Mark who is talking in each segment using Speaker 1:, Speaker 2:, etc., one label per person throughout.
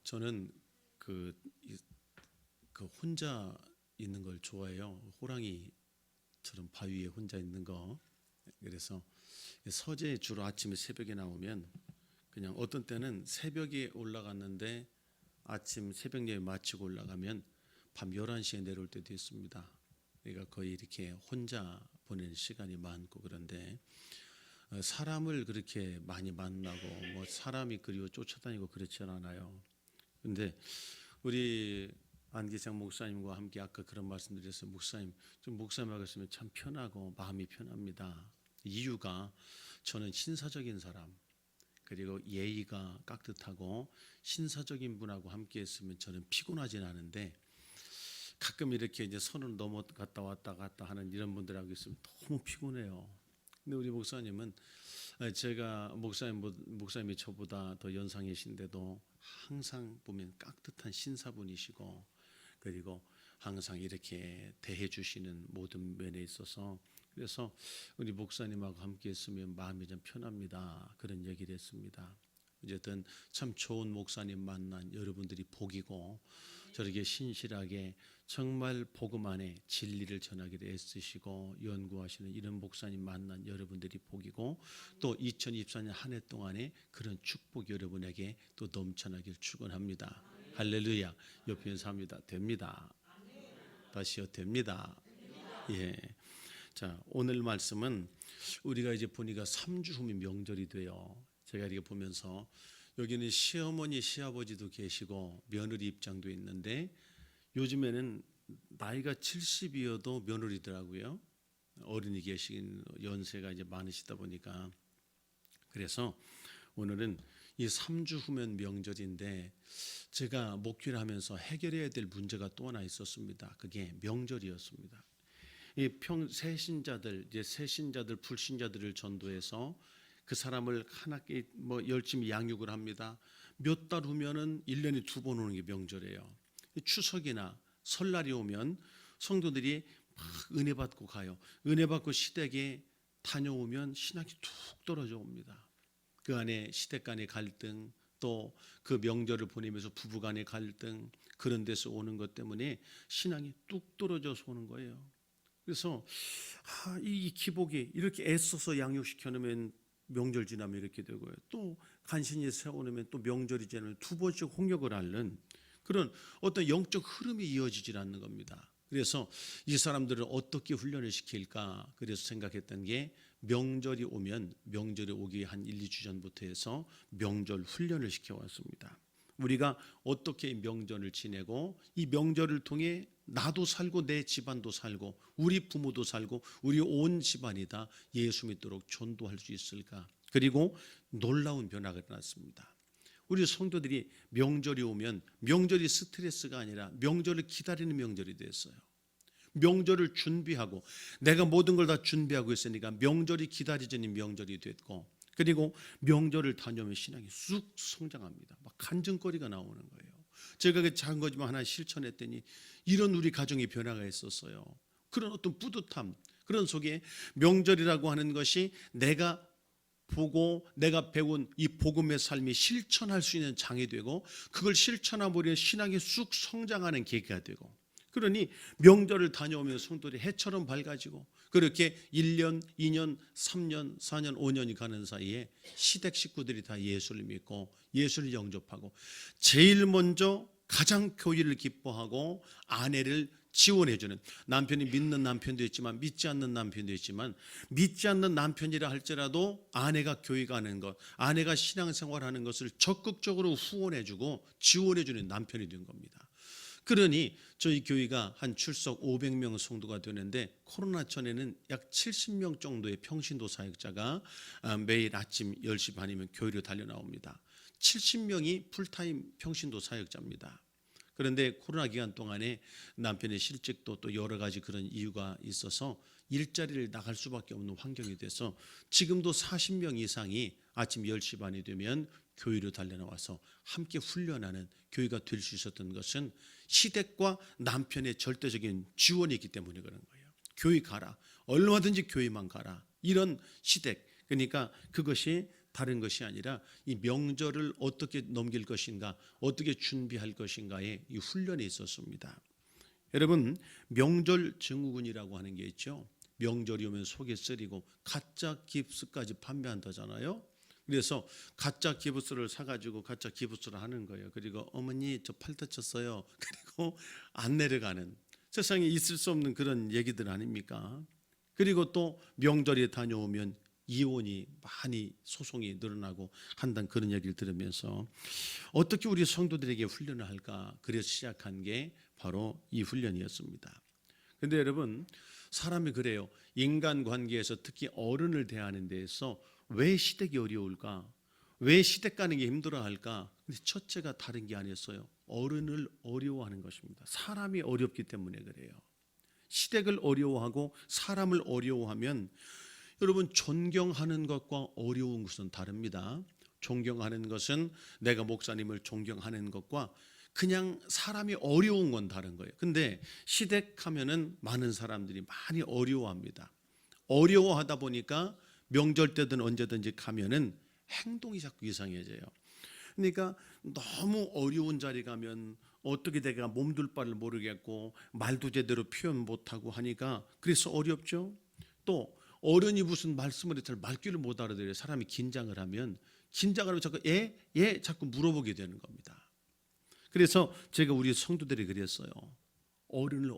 Speaker 1: 저는 그 혼자 있는 걸 좋아해요. 호랑이처럼 바위 위에 혼자 있는 거. 그래서 서재 주로 아침에 새벽에 나오면 그냥 어떤 때는 새벽에 올라갔는데 아침 새벽 예배 마치고 올라가면 밤 11시에 내려올 때도 있습니다. 그러니까 거의 이렇게 혼자 보내는 시간이 많고, 그런데 사람을 그렇게 많이 만나고 뭐 사람이 그리고 쫓아다니고 그렇지는 않아요. 근데 우리 안기장 목사님과 함께 아까 그런 말씀드렸어요. 목사님, 좀 목사님하고 있으면 참 편하고 마음이 편합니다. 이유가 저는 신사적인 사람, 그리고 예의가 깍듯하고 신사적인 분하고 함께 있으면 저는 피곤하진 않은데, 가끔 이렇게 이제 선을 넘어갔다 왔다 갔다 하는 이런 분들하고 있으면 너무 피곤해요. 근데 우리 목사님은 제가 목사님이 저보다 더 연상이신데도 항상 보면 깍듯한 신사분이시고, 그리고 항상 이렇게 대해 주시는 모든 면에 있어서, 그래서 우리 목사님하고 함께 있으면 마음이 좀 편합니다. 그런 얘기를 했습니다. 어쨌든 참 좋은 목사님 만난 여러분들이 복이고, 저렇게 신실하게 정말 복음 안에 진리를 전하기를 애쓰시고 연구하시는 이런 목사님 만난 여러분들이 복이고, 또 2024년 한 해 동안에 그런 축복 여러분에게 또 넘쳐나길 축원합니다. 할렐루야. 옆에 있는 사람이다. 됩니다. 다시요. 됩니다. 예. 자, 오늘 말씀은 우리가 이제 보니까 3주 후면 명절이 돼요. 제가 이렇게 보면서 여기는 시어머니, 시아버지도 계시고 며느리 입장도 있는데, 요즘에는 나이가 70이어도 며느리더라고요. 어른이 계신 연세가 이제 많으시다 보니까. 그래서 오늘은 이 3주 후면 명절인데, 제가 목회를 하면서 해결해야 될 문제가 또 하나 있었습니다. 그게 명절이었습니다. 이 새신자들, 이제 새신자들, 불신자들을 전도해서 그 사람을 하나께 열심히 양육을 합니다. 몇 달 후면은 1년에 2번 오는 게 명절이에요. 추석이나 설날이 오면 성도들이 막 은혜 받고 가요. 은혜 받고 시댁에 다녀오면 신앙이 툭 떨어져 옵니다. 그 안에 시댁 간의 갈등, 또 그 명절을 보내면서 부부 간의 갈등, 그런 데서 오는 것 때문에 신앙이 뚝 떨어져서 오는 거예요. 그래서 이 기복이 이렇게 애써서 양육시켜 놓으면 명절 지나면 이렇게 되고요. 또 간신히 세워놓으면 또 명절이 지나면 2번씩 홍역을 앓는 그런 어떤 영적 흐름이 이어지질 않는 겁니다. 그래서 이 사람들을 어떻게 훈련을 시킬까? 그래서 생각했던 게, 명절이 오면 명절이 오기 한 1, 2주 전부터 해서 명절 훈련을 시켜왔습니다. 우리가 어떻게 명절을 지내고 이 명절을 통해 나도 살고 내 집안도 살고 우리 부모도 살고 우리 온 집안이 다 예수 믿도록 전도할 수 있을까? 그리고 놀라운 변화가 일어났습니다. 우리 성도들이 명절이 오면 명절이 스트레스가 아니라 명절을 기다리는 명절이 됐어요. 명절을 준비하고 내가 모든 걸 다 준비하고 있으니까 명절이 기다려지는 명절이 됐고, 그리고 명절을 다녀오면 신앙이 쑥 성장합니다. 막 간증거리가 나오는 거예요. 제가 그 작은 거지만 하나 실천했더니 이런 우리 가정의 변화가 있었어요. 그런 어떤 뿌듯함, 그런 속에 명절이라고 하는 것이 내가 보고 내가 배운 이 복음의 삶이 실천할 수 있는 장이 되고, 그걸 실천하면 신앙이 쑥 성장하는 계기가 되고, 그러니 명절을 다녀오면 성도들이 해처럼 밝아지고, 그렇게 1년, 2년, 3년, 4년, 5년이 가는 사이에 시댁 식구들이 다 예수를 믿고 예수를 영접하고, 제일 먼저 가장 교회를 기뻐하고 아내를 지원해주는, 남편이 믿는 남편도 있지만 믿지 않는 남편도 있지만, 믿지 않는 남편이라 할지라도 아내가 교회 가는 것, 아내가 신앙생활하는 것을 적극적으로 후원해주고 지원해주는 남편이 된 겁니다. 그러니 저희 교회가 한 출석 500명 성도가 되는데, 코로나 전에는 약 70명 정도의 평신도 사역자가 매일 아침 10시 반이면 교회로 달려 나옵니다. 70명이 풀타임 평신도 사역자입니다. 그런데 코로나 기간 동안에 남편의 실직도 또 여러 가지 그런 이유가 있어서 일자리를 나갈 수밖에 없는 환경이 돼서 지금도 40명 이상이 아침 10시 반이 되면 교회로 달려나와서 함께 훈련하는 교회가 될 수 있었던 것은 시댁과 남편의 절대적인 지원이 있기 때문에 그런 거예요. 교회 가라, 얼마든지 교회만 가라, 이런 시댁. 그러니까 그것이 다른 것이 아니라 이 명절을 어떻게 넘길 것인가, 어떻게 준비할 것인가에 이 훈련이 있었습니다. 여러분, 명절 증후군이라고 하는 게 있죠. 명절이 오면 속에 쓰리고 가짜 기부스까지 판매한다잖아요. 그래서 가짜 기부스를 사가지고 가짜 기부스를 하는 거예요. 그리고 어머니 저 팔 다쳤어요. 그리고 안 내려가는, 세상에 있을 수 없는 그런 얘기들 아닙니까? 그리고 또 명절에 다녀오면 이혼이 많이 소송이 늘어나고 한다는 그런 얘기를 들으면서 어떻게 우리 성도들에게 훈련을 할까, 그래서 시작한 게 바로 이 훈련이었습니다. 근데 여러분, 사람이 그래요. 인간관계에서 특히 어른을 대하는 데에서 왜 시댁이 어려울까? 왜 시댁 가는 게 힘들어할까? 근데 첫째가 다른 게 아니었어요. 어른을 어려워하는 것입니다. 사람이 어렵기 때문에 그래요. 시댁을 어려워하고 사람을 어려워하면 여러분, 존경하는 것과 어려운 것은 다릅니다. 존경하는 것은 내가 목사님을 존경하는 것과 그냥 사람이 어려운 건 다른 거예요. 근데 시댁 하면은 많은 사람들이 많이 어려워합니다. 어려워하다 보니까 명절 때든 언제든지 가면은 행동이 자꾸 이상해져요. 그러니까 너무 어려운 자리 가면 어떻게 내가 몸둘 바를 모르겠고 말도 제대로 표현 못하고 하니까 그래서 어렵죠. 또 어른이 무슨 말씀을 잘 말귀를 못 알아들어요. 사람이 긴장을 하면 자꾸 자꾸 물어보게 되는 겁니다. 그래서 제가 우리 성도들이 그랬어요. 어른을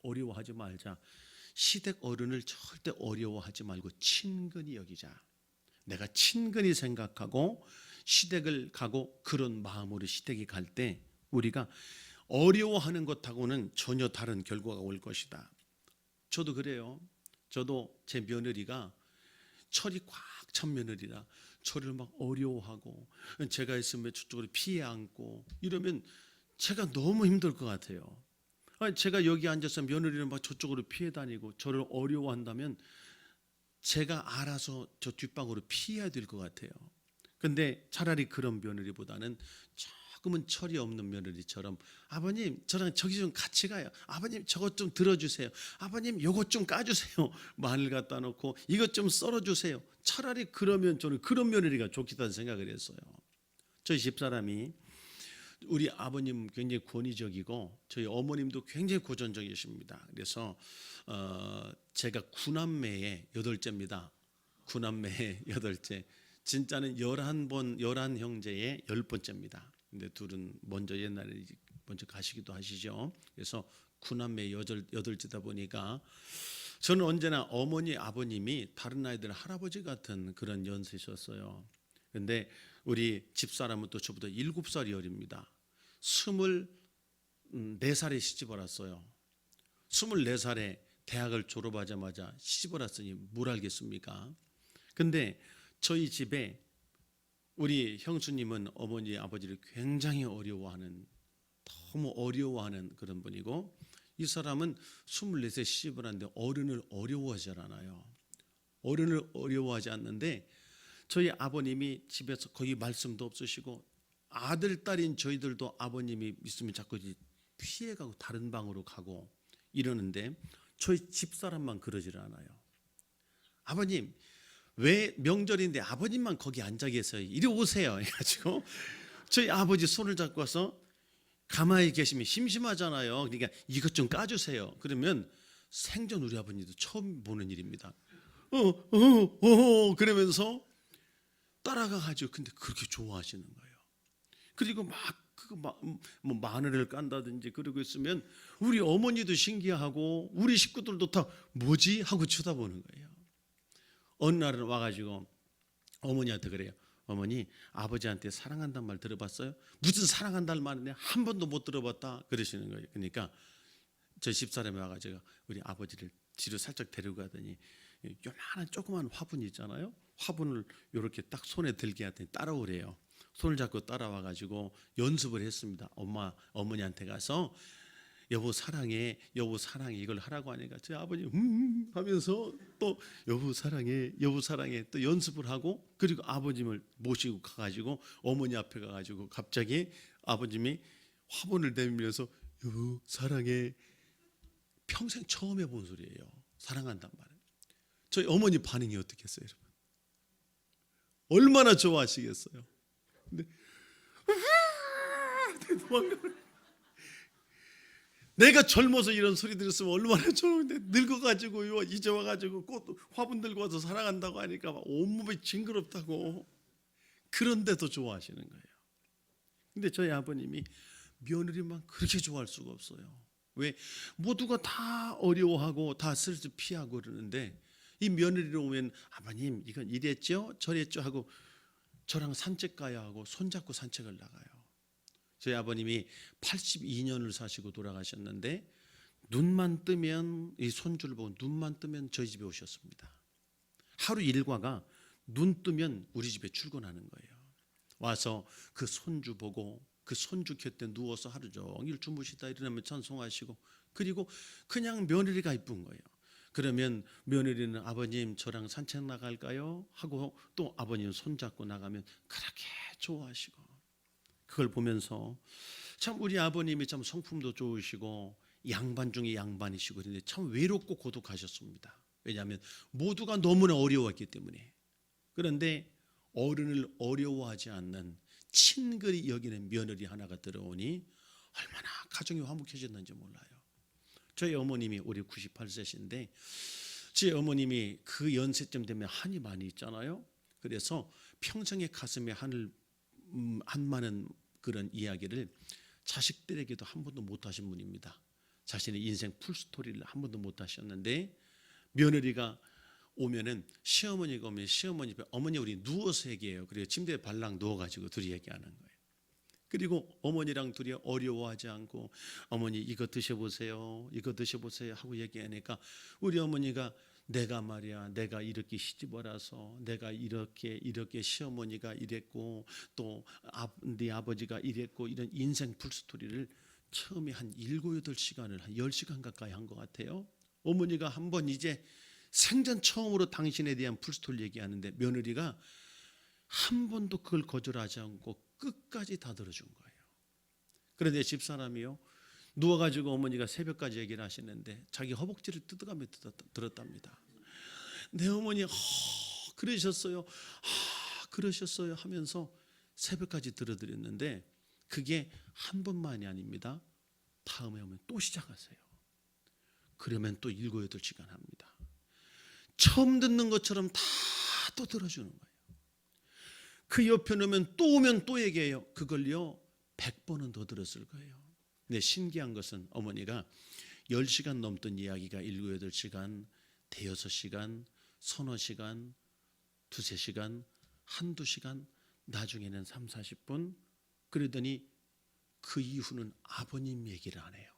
Speaker 1: 어려워하지 말자. 시댁 어른을 절대 어려워하지 말고 친근히 여기자. 내가 친근히 생각하고 시댁을 가고 그런 마음으로 시댁에 갈 때 우리가 어려워하는 것하고는 전혀 다른 결과가 올 것이다. 저도 그래요. 저도 제 며느리가 철이 꽉 찬 며느리라 저를 막 어려워하고 제가 있으면 저쪽으로 피해 앉고 이러면 제가 너무 힘들 것 같아요. 제가 여기 앉아서 며느리는 막 저쪽으로 피해 다니고 저를 어려워한다면 제가 알아서 저 뒷방으로 피해야 될 것 같아요. 근데 차라리 그런 며느리보다는 조금은 철이 없는 며느리처럼 아버님 저랑 저기 좀 같이 가요. 아버님 저것 좀 들어주세요. 아버님 요것 좀 까주세요. 마늘 갖다 놓고 이것 좀 썰어주세요. 차라리 그러면 저는 그런 며느리가 좋겠다는 생각을 했어요. 저희 집사람이 우리 아버님 굉장히 권위적이고 저희 어머님도 굉장히 고전적이십니다. 그래서 제가 9남매의 8째입니다. 9남매의 8째. 진짜는 11형제의 10번째입니다. 근데 둘은 옛날에 먼저 가시기도 하시죠. 그래서 9남매 8째다 보니까 저는 언제나 어머니 아버님이 다른 아이들 할아버지 같은 그런 연세셨어요. 근데 우리 집사람은 또 저보다 7살이 어립니다. 24살에 시집을 왔어요. 24살에 대학을 졸업하자마자 시집을 왔으니 뭘 알겠습니까? 근데 저희 집에 우리 형수님은 어머니 아버지를 굉장히 어려워하는, 너무 어려워하는 그런 분이고, 이 사람은 24세 시집을 하는데 어른을 어려워하지 않아요. 어른을 어려워하지 않는데 저희 아버님이 집에서 거의 말씀도 없으시고 아들 딸인 저희들도 아버님이 있으면 자꾸 피해가고 다른 방으로 가고 이러는데 저희 집사람만 그러질 않아요. 아버님 왜 명절인데 아버님만 거기 앉아 계세요. 이리 오세요 해가지고 저희 아버지 손을 잡고 와서 가만히 계시면 심심하잖아요. 그러니까 이것 좀 까주세요. 그러면 생전 우리 아버님도 처음 보는 일입니다. 그러면서 따라가가지고 근데 그렇게 좋아하시는 거예요. 그리고 뭐 마늘을 깐다든지 그러고 있으면 우리 어머니도 신기하고 우리 식구들도 다 뭐지 하고 쳐다보는 거예요. 어느 날은 와가지고 어머니한테 그래요. 어머니 아버지한테 사랑한다는 말 들어봤어요? 무슨 사랑한다는 말은 한 번도 못 들어봤다 그러시는 거예요. 그러니까 저 집사람이 와가지고 우리 아버지를 뒤로 살짝 데리고 가더니 요만한 조그만 화분 있잖아요. 화분을 이렇게 딱 손에 들게 하더니 따라오래요. 손을 잡고 따라와가지고 연습을 했습니다. 어머니한테 가서 여보 사랑해, 여보 사랑해 이걸 하라고 하니까 제 아버지 하면서 또 여보 사랑해, 여보 사랑해 또 연습을 하고 그리고 아버님을 모시고 가가지고 어머니 앞에 가가지고 갑자기 아버님이 화분을 내밀면서 여보 사랑해. 평생 처음 해본 소리예요. 사랑한단 말은. 저희 어머니 반응이 어떻겠어요, 여러분? 얼마나 좋아하시겠어요. 근데 도망가는. 내가 젊어서 이런 소리 들었으면 얼마나 좋은데, 늙어가지고 이제 와가지고 꽃 화분 들고 와서 사랑한다고 하니까 막 온몸이 징그럽다고. 그런데도 좋아하시는 거예요. 근데 저희 아버님이 며느리만 그렇게 좋아할 수가 없어요. 왜? 모두가 다 어려워하고 다 슬슬 피하고 그러는데 이 며느리로 오면 아버님 이건 이랬죠 저랬죠 하고 저랑 산책 가야 하고 손잡고 산책을 나가요. 저희 아버님이 82년을 사시고 돌아가셨는데 눈만 뜨면, 이 손주를 보고 눈만 뜨면 저희 집에 오셨습니다. 하루 일과가 눈 뜨면 우리 집에 출근하는 거예요. 와서 그 손주 보고 그 손주 곁에 누워서 하루 종일 주무시다 일어나면 찬송하시고, 그리고 그냥 며느리가 이쁜 거예요. 그러면 며느리는 아버님 저랑 산책 나갈까요? 하고 또 아버님 손잡고 나가면 그렇게 좋아하시고, 그걸 보면서 참 우리 아버님이 참 성품도 좋으시고 양반 중에 양반이시고 그런데 참 외롭고 고독하셨습니다. 왜냐하면 모두가 너무나 어려웠기 때문에. 그런데 어른을 어려워하지 않는 친근히 여기는 며느리 하나가 들어오니 얼마나 가정이 화목해졌는지 몰라요. 저희 어머님이 올해 98세신데 제 어머님이 그 연세쯤 되면 한이 많이 있잖아요. 그래서 평생에 가슴에 한을 많은 그런 이야기를 자식들에게도 한 번도 못 하신 분입니다. 자신의 인생 풀스토리를 한 번도 못 하셨는데 며느리가 오면은 시어머니가 오면 시어머니 옆에 어머니 우리 누워서 얘기해요. 그리고 침대에 발랑 누워가지고 둘이 얘기하는 거예요. 그리고 어머니랑 둘이 어려워하지 않고 어머니 이거 드셔보세요, 이거 드셔보세요 하고 얘기하니까 우리 어머니가 내가 말이야, 내가 이렇게 시집어라서 내가 이렇게 시어머니가 이랬고 또 네 아버지가 이랬고 이런 인생 풀스토리를 처음에 한 7, 8시간을 한 10시간 가까이 한 것 같아요. 어머니가 한번 이제 생전 처음으로 당신에 대한 풀스토리 얘기하는데 며느리가 한 번도 그걸 거절하지 않고 끝까지 다 들어준 거예요. 그런데 집사람이요 누워가지고 어머니가 새벽까지 얘기를 하시는데 자기 허벅지를 뜯어가며 들었답니다. 내 어머니 그러셨어요, 그러셨어요 하면서 새벽까지 들어드렸는데 그게 한 번만이 아닙니다. 다음에 오면 또 시작하세요. 그러면 또 7, 8시간 합니다. 처음 듣는 것처럼 다 또 들어주는 거예요. 그 옆에 놓으면 또 얘기해요. 그걸요 100번은 더 들었을 거예요. 근데 신기한 것은 어머니가 10시간 넘던 이야기가 7, 8시간, 대여섯 시간, 서너 시간, 두세 시간, 한두 시간, 나중에는 3, 40분. 그러더니 그 이후는 아버님 얘기를 안 해요.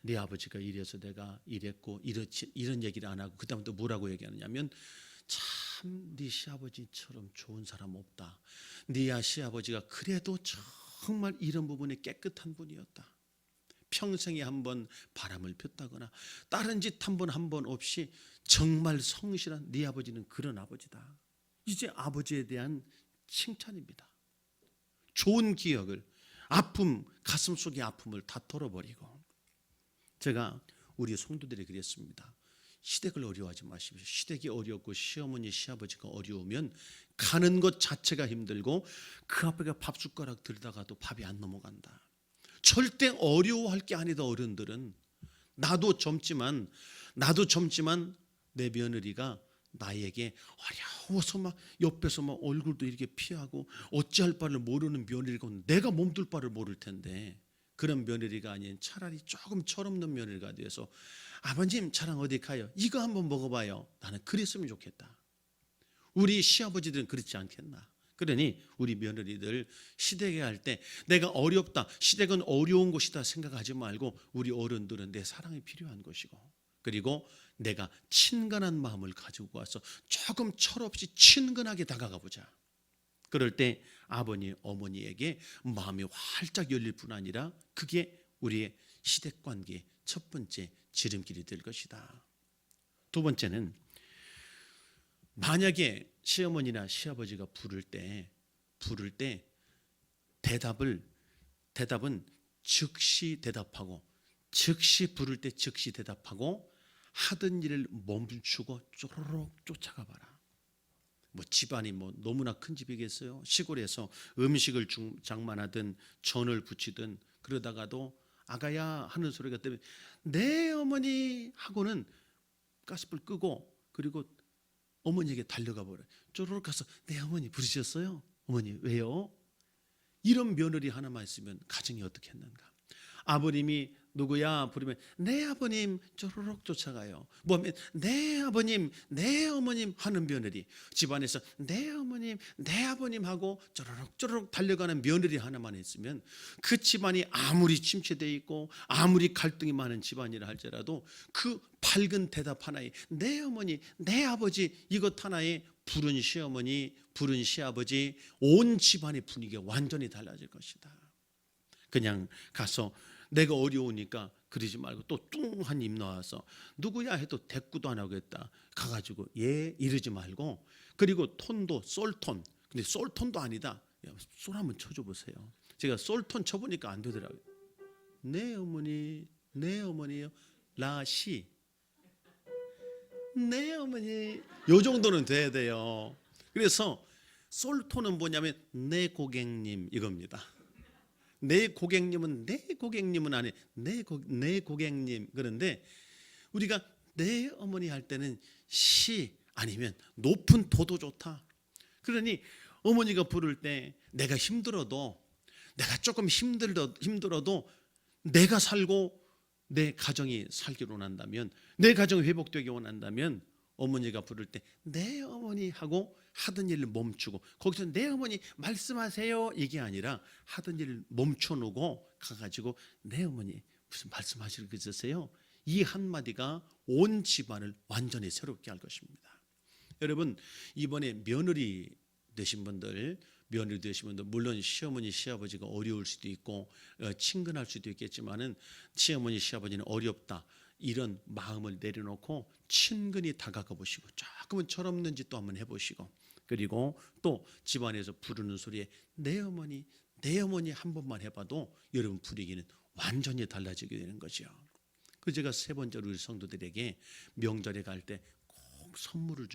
Speaker 1: 네 아버지가 이래서 내가 이랬고 이런 얘기를 안 하고 그다음부터 뭐라고 얘기하느냐면 참 네 시아버지처럼 좋은 사람 없다. 네 시아버지가 그래도 정말 이런 부분에 깨끗한 분이었다. 평생에 한번 바람을 폈다거나 다른 짓 한 번 없이 정말 성실한 네 아버지는 그런 아버지다. 이제 아버지에 대한 칭찬입니다. 좋은 기억을, 아픔, 가슴속의 아픔을 다 털어버리고. 제가 우리 성도들이 그랬습니다. 시댁을 어려워하지 마십시오. 시댁이 어렵고 시어머니 시아버지가 어려우면 가는 것 자체가 힘들고 그 앞에 밥 숟가락 들다가도 밥이 안 넘어간다. 절대 어려워할 게 아니다. 어른들은 나도 젊지만 내 며느리가 나에게 어려워서 막 옆에서 막 얼굴도 이렇게 피하고 어찌할 바를 모르는 며느리가 내가 몸둘 바를 모를 텐데 그런 며느리가 아닌 차라리 조금 철없는 며느리가 돼서 아버님 저랑 어디 가요? 이거 한번 먹어봐요. 나는 그랬으면 좋겠다. 우리 시아버지들은 그렇지 않겠나? 그러니 우리 며느리들 시댁에 갈 때 내가 어렵다, 시댁은 어려운 곳이다 생각하지 말고 우리 어른들은 내 사랑이 필요한 것이고 그리고 내가 친근한 마음을 가지고 와서 조금 철없이 친근하게 다가가 보자. 그럴 때 아버님, 어머니에게 마음이 활짝 열릴 뿐 아니라 그게 우리의 시댁 관계의 첫 번째 지름길이 될 것이다. 두 번째는 만약에 시어머니나 시아버지가 부를 때 대답은 즉시 대답하고 즉시 부를 때 즉시 대답하고 하던 일을 멈추고 쪼르륵 쫓아가 봐라. 뭐 집안이 뭐 너무나 큰 집이겠어요. 시골에서 음식을 장만하든 전을 부치든 그러다가도 아가야 하는 소리가 때문에 네 어머니 하고는 가스불 끄고 그리고 어머니에게 달려가 버려요. 쪼르륵 가서 네 어머니 부르셨어요? 어머니 왜요? 이런 며느리 하나만 있으면 가정이 어떻게 했는가. 아버님이 누구야 부르면 네 아버님 쪼르륵 쫓아가요. 뭐하면 네 아버님 네 어머님 하는 며느리, 집안에서 네 어머님 네 아버님 하고 쪼르륵 쪼르륵 달려가는 며느리 하나만 있으면 그 집안이 아무리 침체되어 있고 아무리 갈등이 많은 집안이라 할지라도 그 밝은 대답 하나에 네 어머니 네 아버지 이것 하나에 부른 시어머니 부른 시아버지 온 집안의 분위기가 완전히 달라질 것이다. 그냥 가서 내가 어려우니까 그러지 말고 또 뚱한 입 나와서 누구야 해도 대꾸도 안 하겠다 가가지고 예 이러지 말고, 그리고 톤도 솔톤, 근데 솔톤도 아니다. 솔 한번 쳐줘 보세요. 제가 솔톤 쳐보니까 안 되더라고요. 네 어머니 네 어머니요 라시 네 어머니 요 정도는 돼야 돼요. 그래서 솔톤은 뭐냐면 네 고객님 이겁니다. 내 고객님은 내 고객님은 아니 내 고객님. 그런데 우리가 내 어머니 할 때는 시 아니면 높은 도도 좋다. 그러니 어머니가 부를 때 내가 힘들어도 내가 조금 힘들어도 내가 살고 내 가정이 살기를 원한다면, 내 가정이 회복되기 원한다면 어머니가 부를 때 내 어머니 하고 하던 일을 멈추고, 거기서 내 어머니 말씀하세요 이게 아니라 하던 일을 멈춰놓고 가가지고 내 어머니 무슨 말씀하시는 거 있으세요? 이 한마디가 온 집안을 완전히 새롭게 할 것입니다. 여러분 이번에 며느리 되신 분들 물론 시어머니 시아버지가 어려울 수도 있고 친근할 수도 있겠지만은 시어머니 시아버지는 어렵다 이런 마음을 내려놓고 친근히 다가가 보시고 조금은 철없는 짓도 한번 해보시고, 그리고 또 집안에서 부르는 소리에 내 어머니 한 번만 해봐도 여러분 분위기는 완전히 달라지게 되는 거죠. 그 제가 세 번째로 우리 성도들에게 명절에 갈 때 꼭 선물을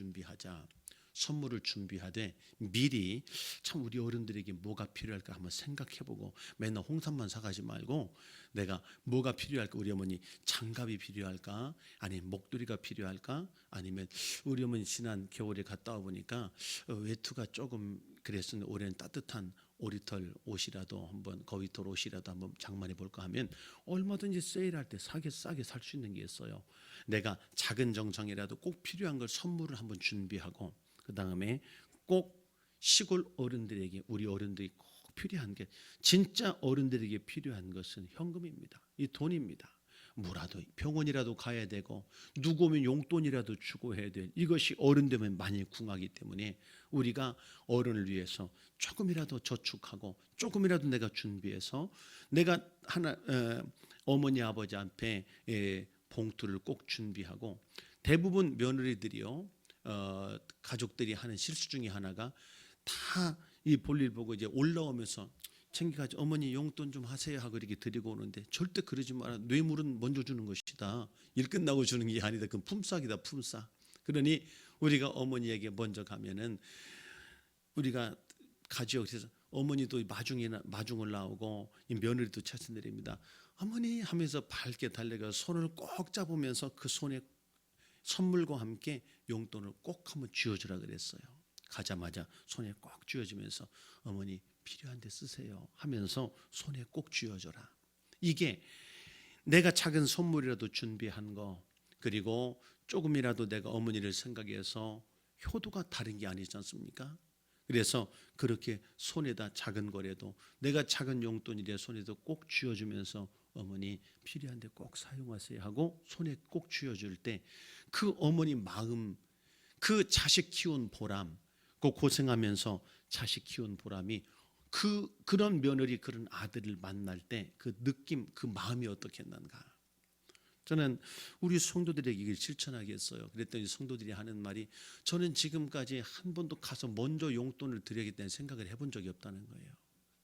Speaker 1: 준비하되 미리 참 우리 어른들에게 뭐가 필요할까 한번 생각해보고, 맨날 홍삼만 사가지 말고 내가 뭐가 필요할까, 우리 어머니 장갑이 필요할까, 아니면 목도리가 필요할까, 아니면 우리 어머니 지난 겨울에 갔다 와 보니까 외투가 조금 그랬으니 올해는 따뜻한 오리털 옷이라도 한번, 거위털 옷이라도 한번 장만해 볼까 하면 얼마든지 세일할 때 싸게 살 수 있는 게 있어요. 내가 작은 정성이라도 꼭 필요한 걸 선물을 한번 준비하고, 그 다음에 꼭 시골 어른들에게, 우리 어른들이 꼭 필요한 게, 진짜 어른들에게 필요한 것은 현금입니다. 이 돈입니다. 뭐라도 병원이라도 가야 되고 누구 오면 용돈이라도 주고 해야 될, 이것이 어른 되면 많이 궁하기 때문에 우리가 어른을 위해서 조금이라도 저축하고 조금이라도 내가 준비해서 내가 어머니 아버지 앞에 봉투를 꼭 준비하고, 대부분 며느리들이요 가족들이 하는 실수 중에 하나가 다 이 볼일 보고 이제 올라오면서 챙겨가지고 어머니 용돈 좀 하세요 하고 이렇게 드리고 오는데, 절대 그러지 마라. 뇌물은 먼저 주는 것이다. 일 끝나고 주는 게 아니다. 그건 품삯이다, 품삯. 그러니 우리가 어머니에게 먼저 가면은 우리가 가지요. 그래서 어머니도 마중을 나오고 이 며느리도 차선드립니다. 어머니 하면서 밝게 달려가 손을 꼭 잡으면서 그 손에 선물과 함께 용돈을 꼭 한번 쥐어주라 그랬어요. 가자마자 손에 꼭 쥐어주면서 어머니 필요한 데 쓰세요 하면서 손에 꼭 쥐어줘라. 이게 내가 작은 선물이라도 준비한 거, 그리고 조금이라도 내가 어머니를 생각해서 효도가 다른 게 아니지 않습니까? 그래서 그렇게 손에다 작은 거라도, 내가 작은 용돈이라 손에도 꼭 쥐어주면서 어머니 필요한 데 꼭 사용하세요 하고 손에 꼭 쥐어줄 때 그 어머니 마음, 그 자식 키운 보람, 그 고생하면서 자식 키운 보람이, 그런 며느리 그런 아들을 만날 때 그 느낌, 그 마음이 어떻겠는가. 저는 우리 성도들에게 이걸 실천하겠어요. 그랬더니 성도들이 하는 말이, 저는 지금까지 한 번도 가서 먼저 용돈을 드리겠다는 생각을 해본 적이 없다는 거예요.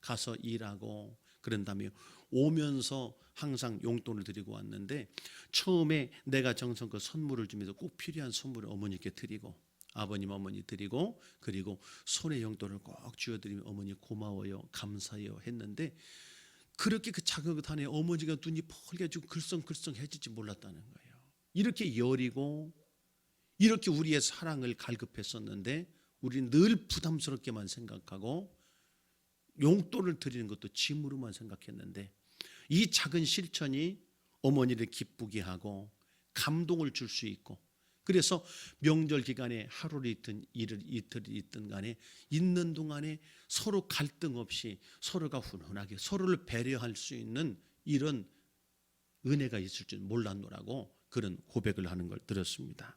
Speaker 1: 가서 일하고 그런 다음에 오면서 항상 용돈을 드리고 왔는데, 처음에 내가 정성껏 선물을 주면서 꼭 필요한 선물을 어머니께 드리고, 아버님 어머니 드리고 그리고 손에 용돈을 꼭 쥐어드리면 어머니 고마워요 감사해요 했는데 그렇게 그 작은 것 안에 어머니가 눈이 펄개지고 글썽글썽해질지 몰랐다는 거예요. 이렇게 여리고 이렇게 우리의 사랑을 갈급했었는데 우리는 늘 부담스럽게만 생각하고 용돈을 드리는 것도 짐으로만 생각했는데 이 작은 실천이 어머니를 기쁘게 하고 감동을 줄 수 있고 그래서 명절 기간에 하루를 있든 이틀을 있든 간에 있는 동안에 서로 갈등 없이 서로가 훈훈하게 서로를 배려할 수 있는 이런 은혜가 있을 줄 몰랐노라고 그런 고백을 하는 걸 들었습니다.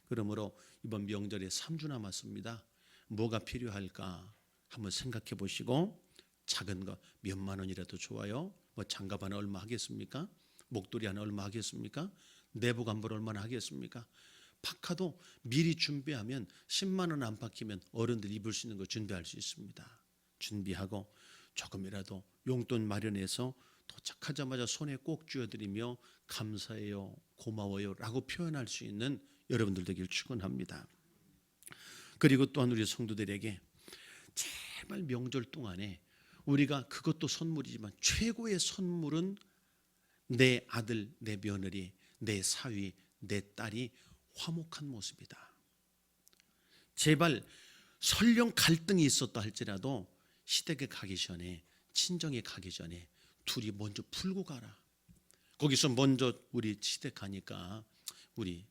Speaker 1: 그러므로 이번 명절에 3주 남았습니다. 뭐가 필요할까 한번 생각해 보시고 작은 거 몇만 원이라도 좋아요. 뭐 장갑 하나 얼마 하겠습니까? 목도리 하나 얼마 하겠습니까? 내복 한 벌 얼마나 하겠습니까? 파카도 미리 준비하면 10만 원 안팎이면 어른들 입을 수 있는 거 준비할 수 있습니다. 준비하고 조금이라도 용돈 마련해서 도착하자마자 손에 꼭 쥐어드리며 감사해요 고마워요 라고 표현할 수 있는 여러분들 되길 축원합니다. 그리고 또한 우리 성도들에게 제발 명절 동안에 우리가 그것도 선물이지만 최고의 선물은 내 아들, 내 며느리, 내 사위, 내 딸이 화목한 모습이다. 제발 설령 갈등이 있었다 할지라도 시댁에 가기 전에 친정에 가기 전에 둘이 먼저 풀고 가라. 거기서 먼저 우리 시댁 가니까 우리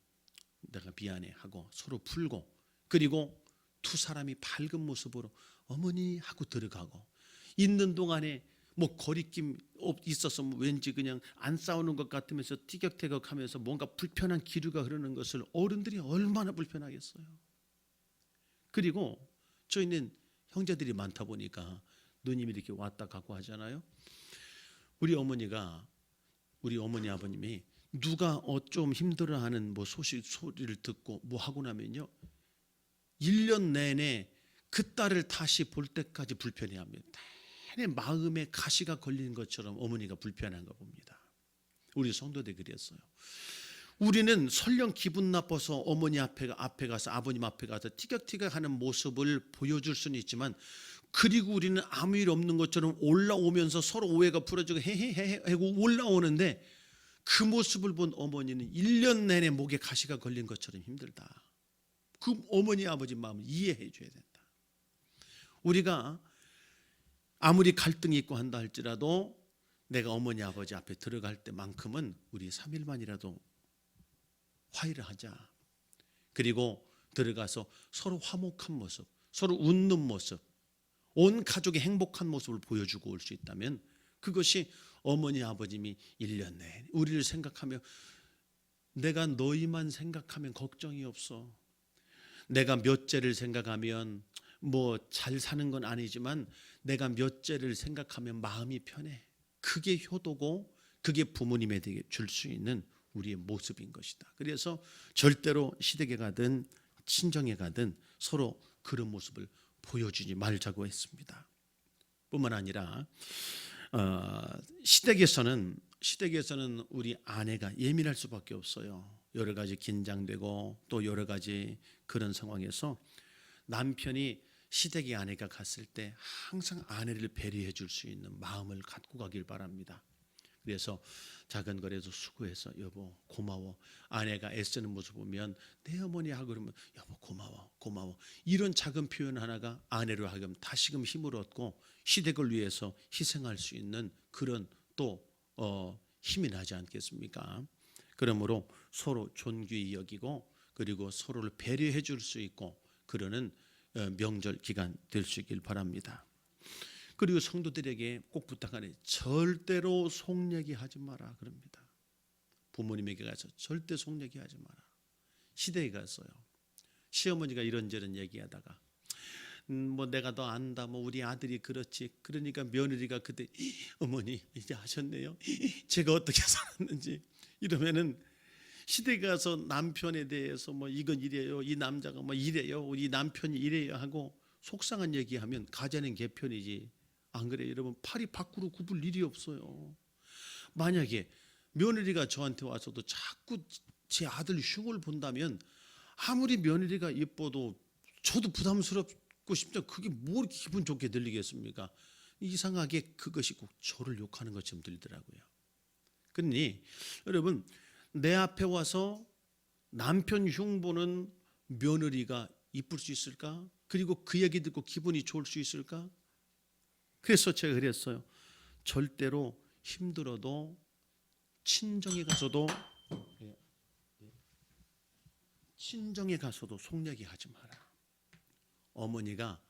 Speaker 1: 내가 미안해 하고 서로 풀고 그리고 두 사람이 밝은 모습으로 어머니 하고 들어가고 있는 동안에 뭐 거리낌 있어서 뭐 왠지 그냥 안 싸우는 것 같으면서 티격태격하면서 뭔가 불편한 기류가 흐르는 것을 어른들이 얼마나 불편하겠어요. 그리고 저희는 형제들이 많다 보니까 누님이 이렇게 왔다 가고 하잖아요. 우리 어머니 아버님이 누가 좀 힘들어하는 뭐 소리를 듣고 뭐 하고 나면요 1년 내내 그 딸을 다시 볼 때까지 불편해합니다. 내내 마음에 가시가 걸리는 것처럼 어머니가 불편한 거 봅니다. 우리 성도들 그랬어요. 우리는 설령 기분 나빠서 어머니 앞에 가서 아버님 앞에 가서 티격태격하는 모습을 보여줄 수는 있지만 그리고 우리는 아무 일 없는 것처럼 올라오면서 서로 오해가 풀어지고 헤헤헤 하고 올라오는데 그 모습을 본 어머니는 1년 내내 목에 가시가 걸린 것처럼 힘들다. 그 어머니 아버지 마음을 이해해 줘야 된다. 우리가 아무리 갈등이 있고 한다 할지라도 내가 어머니 아버지 앞에 들어갈 때만큼은 우리 3일만이라도 화해를 하자. 그리고 들어가서 서로 화목한 모습, 서로 웃는 모습, 온 가족의 행복한 모습을 보여주고 올 수 있다면 그것이 어머니 아버님이 1년 내내 우리를 생각하며 내가 너희만 생각하면 걱정이 없어. 내가 몇째를 생각하면 뭐 잘 사는 건 아니지만 내가 몇째를 생각하면 마음이 편해. 그게 효도고 그게 부모님에게 줄 수 있는 우리의 모습인 것이다. 그래서 절대로 시댁에 가든 친정에 가든 서로 그런 모습을 보여주지 말자고 했습니다. 뿐만 아니라 시댁에서는 우리 아내가 예민할 수밖에 없어요. 여러 가지 긴장되고 또 여러 가지 그런 상황에서 남편이 시댁에 아내가 갔을 때 항상 아내를 배려해 줄 수 있는 마음을 갖고 가길 바랍니다. 그래서 작은 거라도 수고해서 여보 고마워. 아내가 애쓰는 모습 보면 내 어머니 하고 그러면 여보 고마워. 이런 작은 표현 하나가 아내로 하여금 다시금 힘을 얻고 시댁을 위해서 희생할 수 있는 그런 또 힘이 나지 않겠습니까? 그러므로 서로 존귀히 여기고 그리고 서로를 배려해 줄 수 있고 그러는 명절 기간 될 수 있길 바랍니다. 그리고 성도들에게 꼭 부탁하네. 절대로 속 얘기하지 마라 그럽니다. 부모님에게 가서 절대 속 얘기하지 마라. 시댁에 가서요. 시어머니가 이런저런 얘기하다가 뭐 내가 더 안다. 뭐 우리 아들이 그렇지. 그러니까 며느리가 그때 어머니 이제 아셨네요. 제가 어떻게 살았는지 이러면은 시댁에 가서 남편에 대해서 뭐 이건 이래요. 이 남자가 뭐 이래요. 우리 남편이 이래요 하고 속상한 얘기하면 가자는 개편이지. 안 그래요? 여러분 팔이 밖으로 굽을 일이 없어요. 만약에 며느리가 저한테 와서도 자꾸 제 아들 흉을 본다면 아무리 며느리가 예뻐도 저도 부담스럽고 싶죠. 그게 뭐 이렇게 기분 좋게 들리겠습니까? 이상하게 그것이 꼭 저를 욕하는 것처럼 들리더라고요. 그러니 여러분, 내 앞에 와서 남편 흉보는 며느리가 이쁠 수 있을까? 그리고 그 얘기 듣고 기분이 좋을 수 있을까? 그래서 제가 그랬어요. 절대로 힘들어도 친정에 가서도 속 얘기하지 마라. 어머니가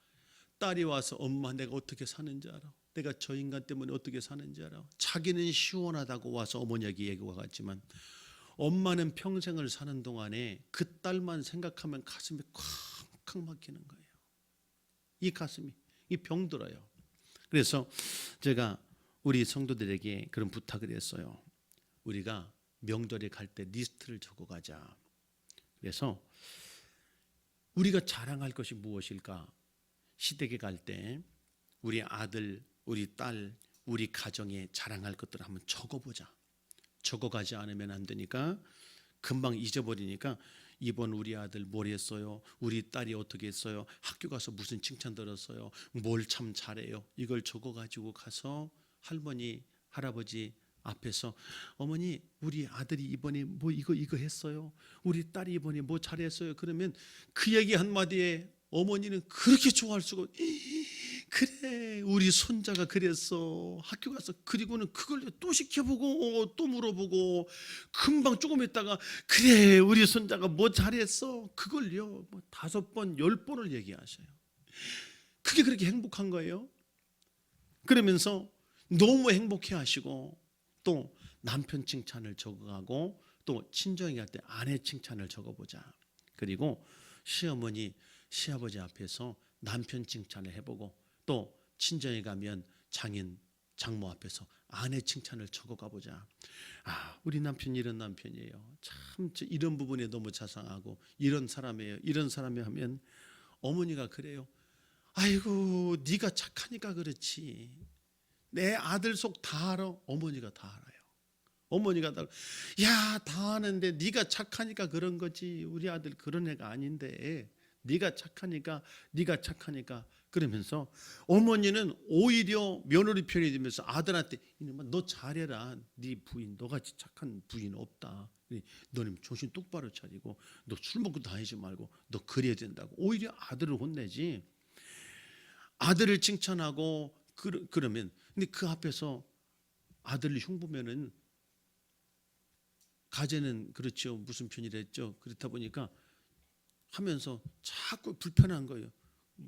Speaker 1: 딸이 와서 엄마 내가 어떻게 사는지 알아? 내가 저 인간 때문에 어떻게 사는지 알아? 자기는 시원하다고 와서 어머니에게 얘기가 갔지만 엄마는 평생을 사는 동안에 그 딸만 생각하면 가슴이 콱콱 막히는 거예요. 이 가슴이 이 병들어요. 그래서 제가 우리 성도들에게 그런 부탁을 했어요. 우리가 명절에 갈 때 리스트를 적어가자. 그래서 우리가 자랑할 것이 무엇일까? 시댁에 갈 때 우리 아들, 우리 딸, 우리 가정에 자랑할 것들을 한번 적어보자. 적어가지 않으면 안 되니까 금방 잊어버리니까 이번 우리 아들 뭘 했어요? 우리 딸이 어떻게 했어요? 학교 가서 무슨 칭찬 들었어요? 뭘 참 잘해요? 이걸 적어가지고 가서 할머니, 할아버지 앞에서 어머니 우리 아들이 이번에 뭐 이거 했어요? 우리 딸이 이번에 뭐 잘했어요? 그러면 그 얘기 한마디에 어머니는 그렇게 좋아할 수가 그래 우리 손자가 그랬어 학교 가서 그리고는 그걸 또 시켜보고 또 물어보고 금방 조금 있다가 그래 우리 손자가 뭐 잘했어 그걸요 뭐 5번 10번을 얘기하셔요. 그게 그렇게 행복한 거예요. 그러면서 너무 행복해 하시고 또 남편 칭찬을 적어가고 또 친정에 갈 때 아내 칭찬을 적어보자. 그리고 시어머니 시아버지 앞에서 남편 칭찬을 해보고 또 친정에 가면 장인 장모 앞에서 아내 칭찬을 적어가 보자. 아 우리 남편이 이런 남편이에요. 참 이런 부분에 너무 자상하고 이런 사람이에요. 이런 사람이 하면 어머니가 그래요. 아이고 네가 착하니까 그렇지. 내 아들 속 다 알아. 어머니가 다 알아요. 어머니가 다 야, 다 아는데 네가 착하니까 그런 거지. 우리 아들 그런 애가 아닌데 네가 착하니까 그러면서 어머니는 오히려 며느리 편이 되면서 아들한테 이놈아 너 잘해라. 네 부인 너같이 착한 부인 없다. 너는 정신 똑바로 차리고 너 술 먹고 다니지 말고 너 그래야 된다고. 오히려 아들을 혼내지. 아들을 칭찬하고 그러면 근데 그 앞에서 아들을 흉보면은 가재는 그렇죠. 무슨 편이랬죠. 그렇다 보니까 하면서 자꾸 불편한 거예요.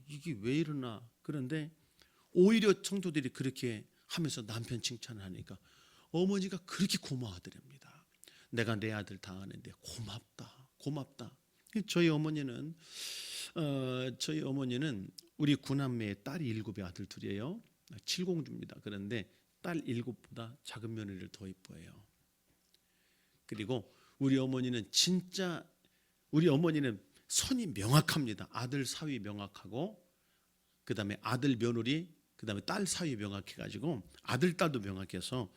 Speaker 1: 이게 왜 이러나. 그런데 오히려 성도들이 그렇게 하면서 남편 칭찬을 하니까 어머니가 그렇게 고마워하더랍니다. 내가 내 아들 다 아는데 고맙다. 저희 어머니는 우리 구남매의 딸이 7의 아들 둘이에요. 칠공주입니다. 그런데 딸 7보다 작은 며느리를 더 이뻐해요. 그리고 우리 어머니는 선이 명확합니다. 아들 사위 명확하고 그 다음에 아들 며느리 그 다음에 딸 사위 명확해가지고 아들 딸도 명확해서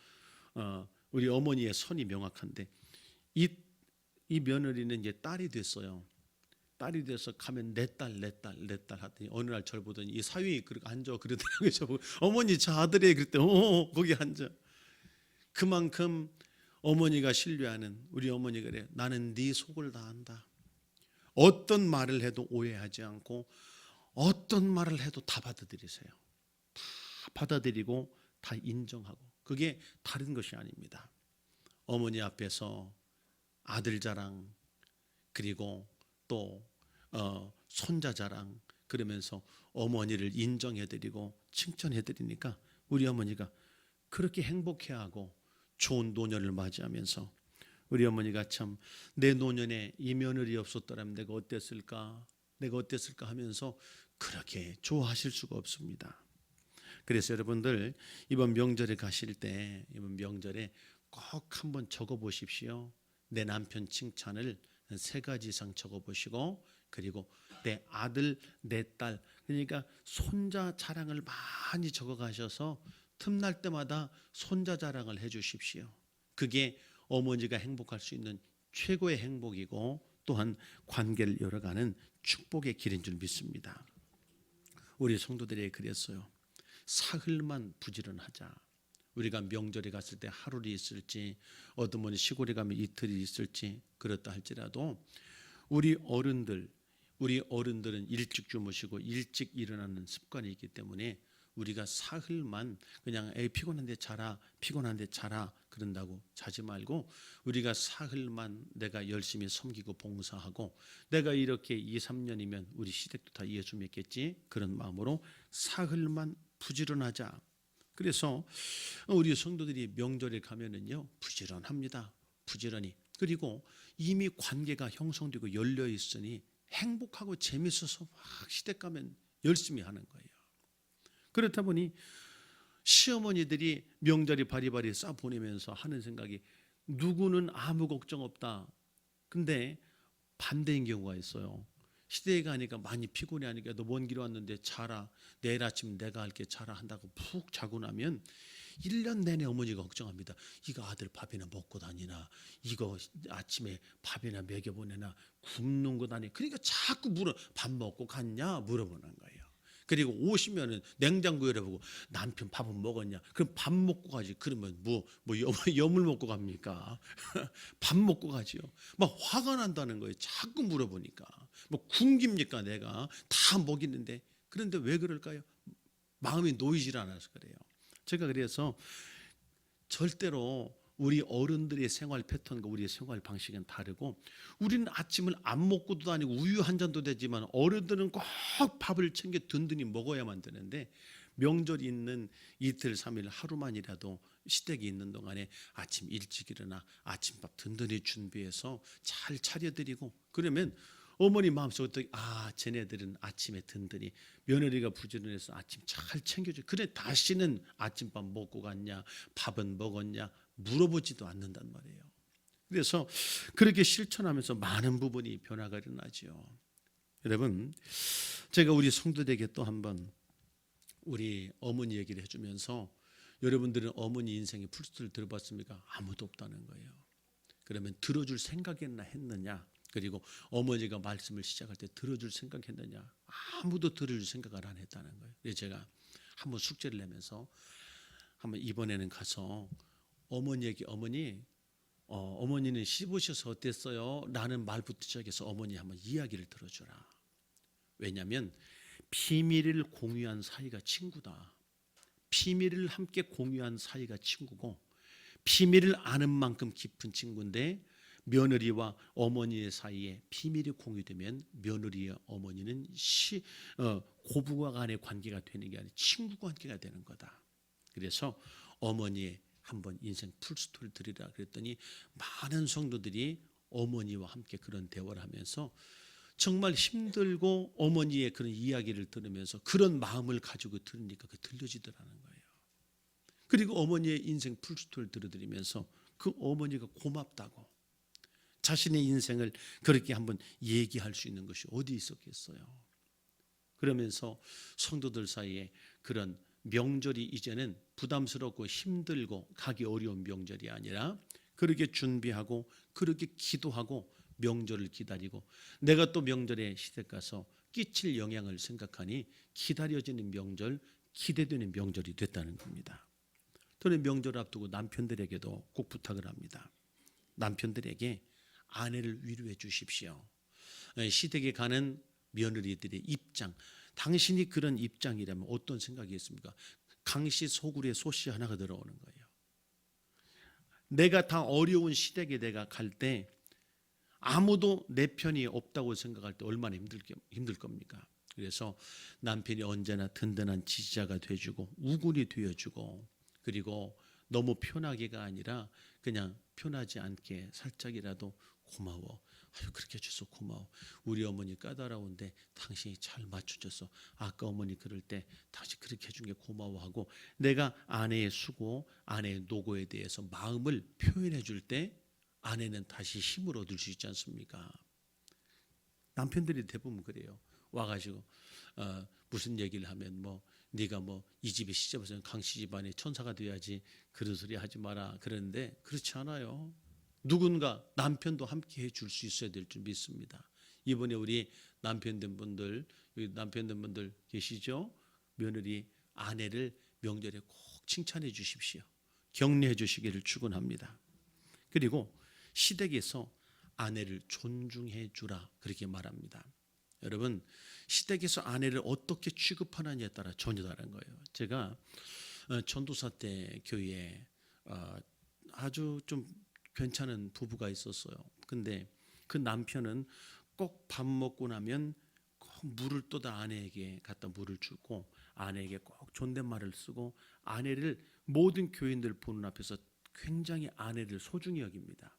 Speaker 1: 우리 어머니의 선이 명확한데 이 며느리는 이제 딸이 됐어요. 딸이 돼서 가면 내 딸 하더니 어느 날 저를 보더니 이 사위 그렇게 앉아 그러더라고요. 저보고 어머니 저 아들이 그랬대. 거기 앉아. 그만큼 어머니가 신뢰하는 우리 어머니가 그래. 나는 네 속을 다 안다. 어떤 말을 해도 오해하지 않고 어떤 말을 해도 다 받아들이세요. 다 받아들이고 다 인정하고 그게 다른 것이 아닙니다. 어머니 앞에서 아들 자랑 그리고 또 손자 자랑 그러면서 어머니를 인정해드리고 칭찬해드리니까 우리 어머니가 그렇게 행복해하고 좋은 노년을 맞이하면서 우리 어머니가 참 내 노년에 이 며느리 없었더라면 내가 어땠을까 하면서 그렇게 좋아하실 수가 없습니다. 그래서 여러분들 이번 명절에 가실 때 이번 명절에 꼭 한번 적어보십시오. 내 남편 칭찬을 3가지 이상 적어보시고 그리고 내 아들 내 딸 그러니까 손자 자랑을 많이 적어가셔서 틈날 때마다 손자 자랑을 해주십시오. 그게 어머니가 행복할 수 있는 최고의 행복이고 또한 관계를 열어가는 축복의 길인 줄 믿습니다. 우리 성도들이 그랬어요. 사흘만 부지런하자. 우리가 명절에 갔을 때 하루를 있을지, 어떤 분이 시골에 가면 이틀이 있을지 그렇다 할지라도 우리 어른들은 일찍 주무시고 일찍 일어나는 습관이 있기 때문에 우리가 사흘만 그냥 피곤한데 자라 그런다고 자지 말고, 우리가 사흘만 내가 열심히 섬기고 봉사하고, 내가 이렇게 2, 3년이면 우리 시댁도 다 예수 믿겠지, 그런 마음으로 사흘만 부지런하자. 그래서 우리 성도들이 명절에 가면은요 부지런합니다. 부지런히. 그리고 이미 관계가 형성되고 열려 있으니 행복하고 재밌어서 막 시댁 가면 열심히 하는 거예요. 그렇다 보니 시어머니들이 명절이 바리바리 싸 보내면서 하는 생각이, 누구는 아무 걱정 없다. 근데 반대인 경우가 있어요. 시댁에 가니까 많이 피곤해하니까 너 먼 길 왔는데 자라, 내일 아침 내가 할게 자라 한다고 푹 자고 나면 1년 내내 어머니가 걱정합니다. 이거 아들 밥이나 먹고 다니나, 이거 아침에 밥이나 먹여보내나, 굶는 거 다니. 그러니까 자꾸 밥 먹고 갔냐 물어보는 거예요. 그리고 오시면은 냉장고 열어보고 남편 밥은 먹었냐? 그럼 밥 먹고 가지. 그러면 뭐 염을 먹고 갑니까? 밥 먹고 가지요. 막 화가 난다는 거예요. 자꾸 물어보니까. 뭐 굶깁니까 내가? 다 먹이는데. 그런데 왜 그럴까요? 마음이 놓이질 않아서 그래요. 제가 그래서 절대로 우리 어른들의 생활 패턴과 우리의 생활 방식은 다르고, 우리는 아침을 안 먹고도 다니고 우유 한 잔도 되지만 어른들은 꼭 밥을 챙겨 든든히 먹어야만 되는데, 명절이 있는 이틀, 3일 하루만이라도 시댁이 있는 동안에 아침 일찍 일어나 아침밥 든든히 준비해서 잘 차려드리고, 그러면 어머니 마음속에 쟤네들은 아침에 든든히, 며느리가 부지런해서 아침 잘 챙겨줘. 그래 다시는 아침밥 먹고 갔냐, 밥은 먹었냐 물어보지도 않는단 말이에요. 그래서 그렇게 실천하면서 많은 부분이 변화가 일어나죠. 여러분, 제가 우리 성도들에게 또 한번 우리 어머니 얘기를 해주면서, 여러분들은 어머니 인생의 풀스토리를 들어봤습니까? 아무도 없다는 거예요. 그러면 들어줄 생각이나 했느냐? 그리고 어머니가 말씀을 시작할 때 들어줄 생각했느냐? 아무도 들어줄 생각을 안 했다는 거예요. 그래서 제가 한번 숙제를 내면서 한번 이번에는 가서 어머니에게, 어머니는 씹으셔서 어땠어요? 라는 말부터 시작해서 어머니 한번 이야기를 들어주라. 왜냐하면 비밀을 공유한 사이가 친구다. 비밀을 함께 공유한 사이가 친구고, 비밀을 아는 만큼 깊은 친구인데, 며느리와 어머니의 사이에 비밀이 공유되면 며느리와 어머니는 고부와 간의 관계가 되는 게 아니라 친구 관계가 되는 거다. 그래서 어머니의 한번 인생 풀스토리를 드리라 그랬더니 많은 성도들이 어머니와 함께 그런 대화를 하면서 정말 힘들고 어머니의 그런 이야기를 들으면서 그런 마음을 가지고 들으니까 그 들려지더라는 거예요. 그리고 어머니의 인생 풀스토리를 들어드리면서 그 어머니가 고맙다고, 자신의 인생을 그렇게 한번 얘기할 수 있는 것이 어디 있었겠어요. 그러면서 성도들 사이에 그런 명절이 이제는 부담스럽고 힘들고 가기 어려운 명절이 아니라, 그렇게 준비하고 그렇게 기도하고 명절을 기다리고, 내가 또 명절에 시댁 가서 끼칠 영향을 생각하니 기다려지는 명절, 기대되는 명절이 됐다는 겁니다. 저는 명절 앞두고 남편들에게도 꼭 부탁을 합니다. 남편들에게 아내를 위로해 주십시오. 시댁에 가는 며느리들의 입장, 당신이 그런 입장이라면 어떤 생각이 있습니까? 강씨 소굴에 소씨 하나가 들어오는 거예요. 내가 다 어려운 시댁에 내가 갈 때 아무도 내 편이 없다고 생각할 때 얼마나 힘들 겁니까? 그래서 남편이 언제나 든든한 지지자가 돼주고 우군이 되어주고, 그리고 너무 편하게가 아니라 그냥 편하지 않게 살짝이라도 고마워. 그렇게 해줘서 고마워. 우리 어머니 까다로운데 당신이 잘 맞춰줘서, 아까 어머니 그럴 때 당신 그렇게 해준 게 고마워하고, 내가 아내의 수고, 아내의 노고에 대해서 마음을 표현해 줄 때 아내는 다시 힘을 얻을 수 있지 않습니까? 남편들이 대부분 그래요. 와가지고 무슨 얘기를 하면 네가 이 집에 시집와서 강씨 집안의 천사가 돼야지, 그런 소리 하지 마라 그러는데, 그렇지 않아요. 누군가 남편도 함께 해줄 수 있어야 될 줄 믿습니다. 이번에 우리 남편 된 분들 계시죠? 며느리 아내를 명절에 꼭 칭찬해 주십시오. 격려해 주시기를 축원합니다. 그리고 시댁에서 아내를 존중해 주라 그렇게 말합니다. 여러분, 시댁에서 아내를 어떻게 취급하느냐에 따라 전혀 다른 거예요. 제가 전도사 때 교회에 아주 좀 괜찮은 부부가 있었어요. 근데 그 남편은 꼭 밥 먹고 나면 꼭 물을 떠다 아내에게 갖다 물을 주고 아내에게 꼭 존댓말을 쓰고 아내를 모든 교인들 보는 앞에서 굉장히 아내를 소중히 여깁니다.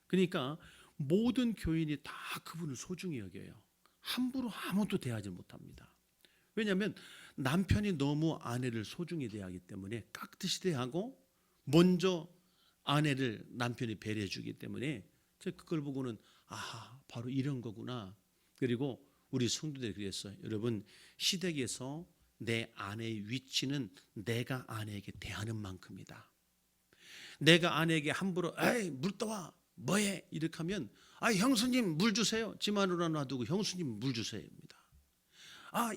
Speaker 1: 그러니까 모든 교인이 다 그분을 소중히 여겨요. 함부로 아무도 대하지 못합니다. 왜냐하면 남편이 너무 아내를 소중히 대하기 때문에 깍듯이 대하고 먼저 아내를 남편이 배려해 주기 때문에 제가 그걸 보고는 바로 이런 거구나. 그리고 우리 성도들이 그랬어요. 여러분, 시댁에서 내 아내의 위치는 내가 아내에게 대하는 만큼이다. 내가 아내에게 함부로 에이 물 떠와 뭐해 이렇게 하면 형수님 물 주세요. 지 마누라 놔두고 형수님 물 주세요입니다.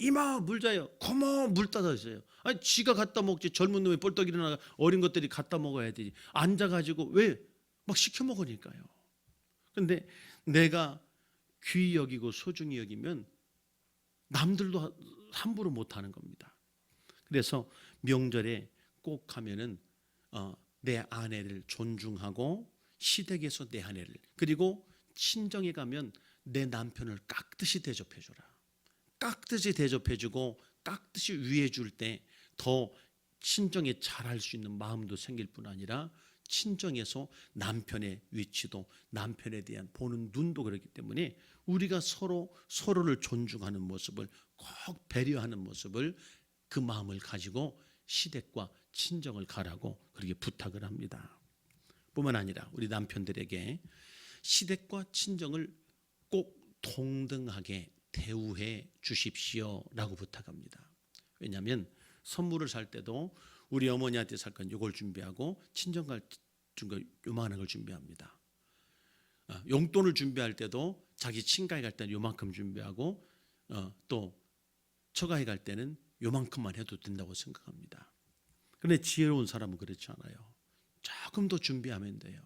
Speaker 1: 이마 물 줘요. 고모 물 따다 주세요. 지가 갖다 먹지. 젊은 놈이 벌떡 일어나 어린 것들이 갖다 먹어야 되지. 앉아가지고 왜 막 시켜 먹으니까요. 근데 내가 귀히 여기고 소중히 여기면 남들도 함부로 못하는 겁니다. 그래서 명절에 꼭 하면은 내 아내를 존중하고 시댁에서 내 아내를 그리고 친정에 가면 내 남편을 깍듯이 대접해줘라. 깍듯이 대접해주고 깍듯이 위해줄 때 더 친정에 잘할 수 있는 마음도 생길 뿐 아니라 친정에서 남편의 위치도 남편에 대한 보는 눈도 그렇기 때문에 우리가 서로를 존중하는 모습을 꼭 배려하는 모습을 그 마음을 가지고 시댁과 친정을 가라고 그렇게 부탁을 합니다. 뿐만 아니라 우리 남편들에게 시댁과 친정을 꼭 동등하게 대우해 주십시오라고 부탁합니다. 왜냐하면 선물을 살 때도 우리 어머니한테 살 건 이걸 준비하고 친정 갈 거 요만한 걸 준비합니다. 용돈을 준비할 때도 자기 친가에 갈 때는 요만큼 준비하고 또 처가에 갈 때는 요만큼만 해도 된다고 생각합니다. 그런데 지혜로운 사람은 그렇지 않아요. 조금 더 준비하면 돼요.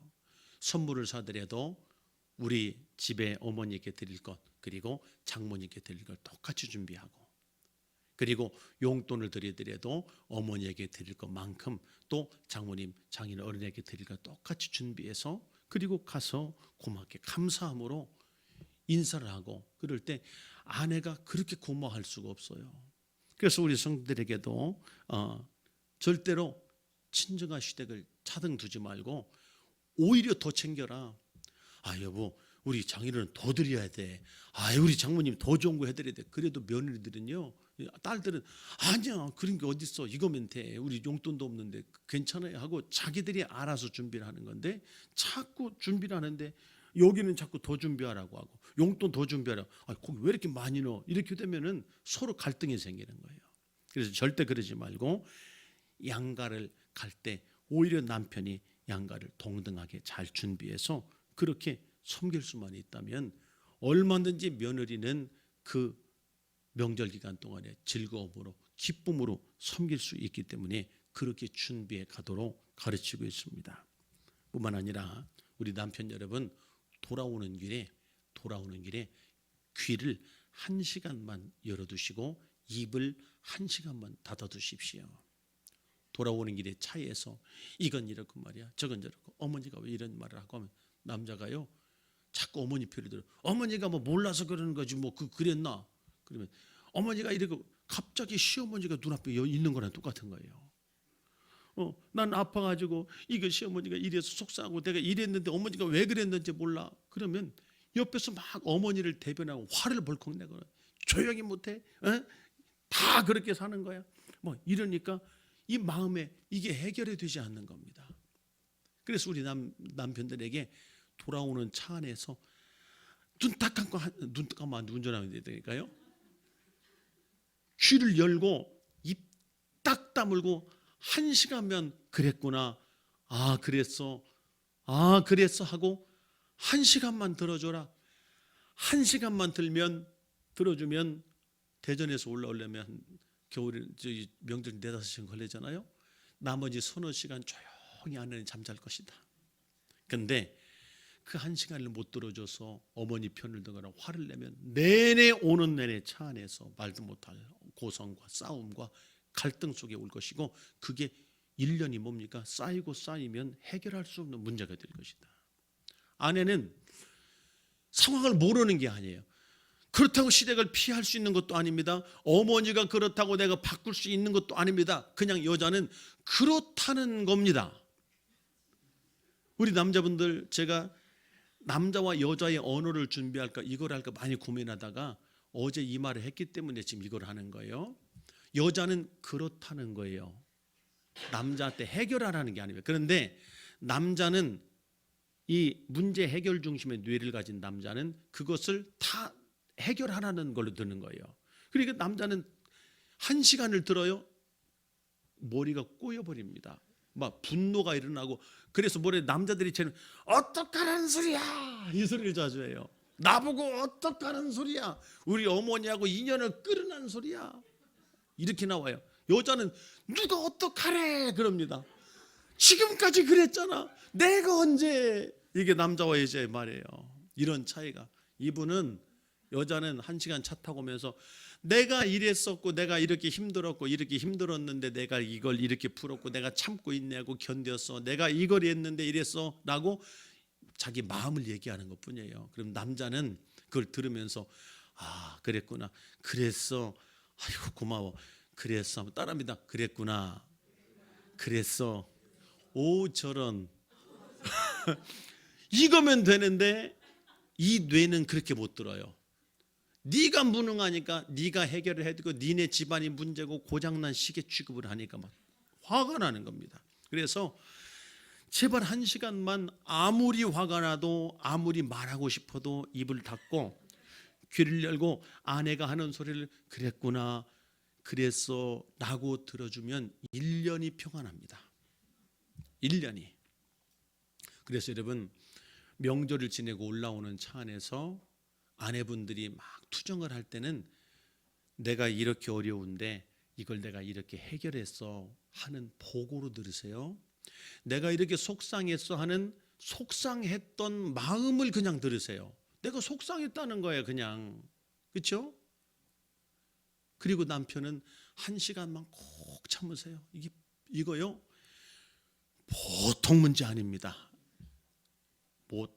Speaker 1: 선물을 사더라도 우리 집에 어머니께 드릴 것 그리고 장모님께 드릴 것 똑같이 준비하고 그리고 용돈을 드리더라도 어머니에게 드릴 것만큼 또 장모님, 장인 어른에게 드릴 것 똑같이 준비해서 그리고 가서 고맙게 감사함으로 인사를 하고 그럴 때 아내가 그렇게 고마워할 수가 없어요. 그래서 우리 성도들에게도 절대로 친정과 시댁을 차등 두지 말고 오히려 더 챙겨라. 여보 우리 장인어른 더 드려야 돼. 우리 장모님 더 좋은 거 해드려야 돼. 그래도 며느리들은요 딸들은 아니야 그런 게 어딨어 이거면 돼. 우리 용돈도 없는데 괜찮아요 하고 자기들이 알아서 준비를 하는 건데 자꾸 준비를 하는데 여기는 자꾸 더 준비하라고 하고 용돈 더 준비하라고 거기 왜 이렇게 많이 넣어 이렇게 되면은 서로 갈등이 생기는 거예요. 그래서 절대 그러지 말고 양가를 갈 때 오히려 남편이 양가를 동등하게 잘 준비해서 그렇게 섬길 수만 있다면 얼마든지 며느리는 그 명절 기간 동안에 즐거움으로 기쁨으로 섬길 수 있기 때문에 그렇게 준비해 가도록 가르치고 있습니다. 뿐만 아니라 우리 남편 여러분 돌아오는 길에 귀를 1시간만 열어두시고 입을 1시간만 닫아두십시오. 돌아오는 길에 차에서 이건 이렇고 말이야 저건 저렇고 어머니가 왜 이런 말을 하고 하면 남자가요 자꾸 어머니 표를 들어. 어머니가 뭐 몰라서 그러는 거지 뭐 그랬나? 그러면 어머니가 이러고 갑자기 시어머니가 눈앞에 있는 거랑 똑같은 거예요. 난 아파가지고 이거 시어머니가 이래서 속상하고 내가 이랬는데 어머니가 왜 그랬는지 몰라. 그러면 옆에서 막 어머니를 대변하고 화를 벌컥 내고 조용히 못해? 다 그렇게 사는 거야. 뭐 이러니까 이 마음에 이게 해결이 되지 않는 겁니다. 그래서 우리 남편들에게 돌아오는 차 안에서 눈 딱 감고 눈 감고 운전하면 되니까요. 귀를 열고 입 딱 다물고 1시간면 그랬구나. 그랬어. 아 그랬어 하고 1시간만 들어줘라. 1시간만 들어주면 대전에서 올라오려면 겨울에 명절 4-5시간 걸리잖아요. 나머지 서너 시간 조용히 아내는 잠잘 것이다. 근데 그 1시간을 못 들어줘서 어머니 편을 들거나 화를 내면 내내 오는 내내 차 안에서 말도 못할 고성과 싸움과 갈등 속에 올 것이고, 그게 1년이 뭡니까? 쌓이고 쌓이면 해결할 수 없는 문제가 될 것이다. 아내는 상황을 모르는 게 아니에요. 그렇다고 시댁을 피할 수 있는 것도 아닙니다. 어머니가 그렇다고 내가 바꿀 수 있는 것도 아닙니다. 그냥 여자는 그렇다는 겁니다. 우리 남자분들, 제가 남자와 여자의 언어를 준비할까 이걸 할까 많이 고민하다가 어제 이 말을 했기 때문에 지금 이걸 하는 거예요. 여자는 그렇다는 거예요. 남자한테 해결하라는 게 아닙니다. 그런데 남자는, 이 문제 해결 중심의 뇌를 가진 남자는 그것을 다 해결하라는 걸로 드는 거예요. 그러니까 남자는 1시간을 들어요. 머리가 꼬여버립니다. 막 분노가 일어나고. 그래서 뭐래, 남자들이 쟤는 어떡하라는 소리야 이 소리를 자주 해요. 나보고 어떡하라는 소리야, 우리 어머니하고 인연을 끌어난 소리야, 이렇게 나와요. 여자는 누가 어떡하래 그럽니다. 지금까지 그랬잖아, 내가 언제. 이게 남자와 여자의 말이에요. 이런 차이가. 이분은, 여자는 1시간 차 타고 오면서 내가 이랬었고 내가 이렇게 힘들었고 이렇게 힘들었는데 내가 이걸 이렇게 풀었고 내가 참고 있냐고 견뎠어, 내가 이걸 했는데 이랬어 라고 자기 마음을 얘기하는 것뿐이에요. 그럼 남자는 그걸 들으면서 아 그랬구나, 그랬어, 아이고 고마워, 그랬어, 따라합니다. 그랬구나, 그랬어, 오 저런. 이거면 되는데 이 뇌는 그렇게 못 들어요. 네가 무능하니까 네가 해결을 해두고 니네 집안이 문제고 고장난 시계 취급을 하니까 막 화가 나는 겁니다. 그래서 제발 1시간만 아무리 화가 나도 아무리 말하고 싶어도 입을 닫고 귀를 열고 아내가 하는 소리를 그랬구나, 그랬어 라고 들어주면 1년이 평안합니다. 1년이. 그래서 여러분, 명절을 지내고 올라오는 차 안에서 아내분들이 막 투정을 할 때는 내가 이렇게 어려운데 이걸 내가 이렇게 해결했어 하는 보고로 들으세요. 내가 이렇게 속상했어 하는 속상했던 마음을 그냥 들으세요. 내가 속상했다는 거예요 그냥. 그렇죠? 그리고 남편은 1시간만 꼭 참으세요. 이거요 보통 문제 아닙니다.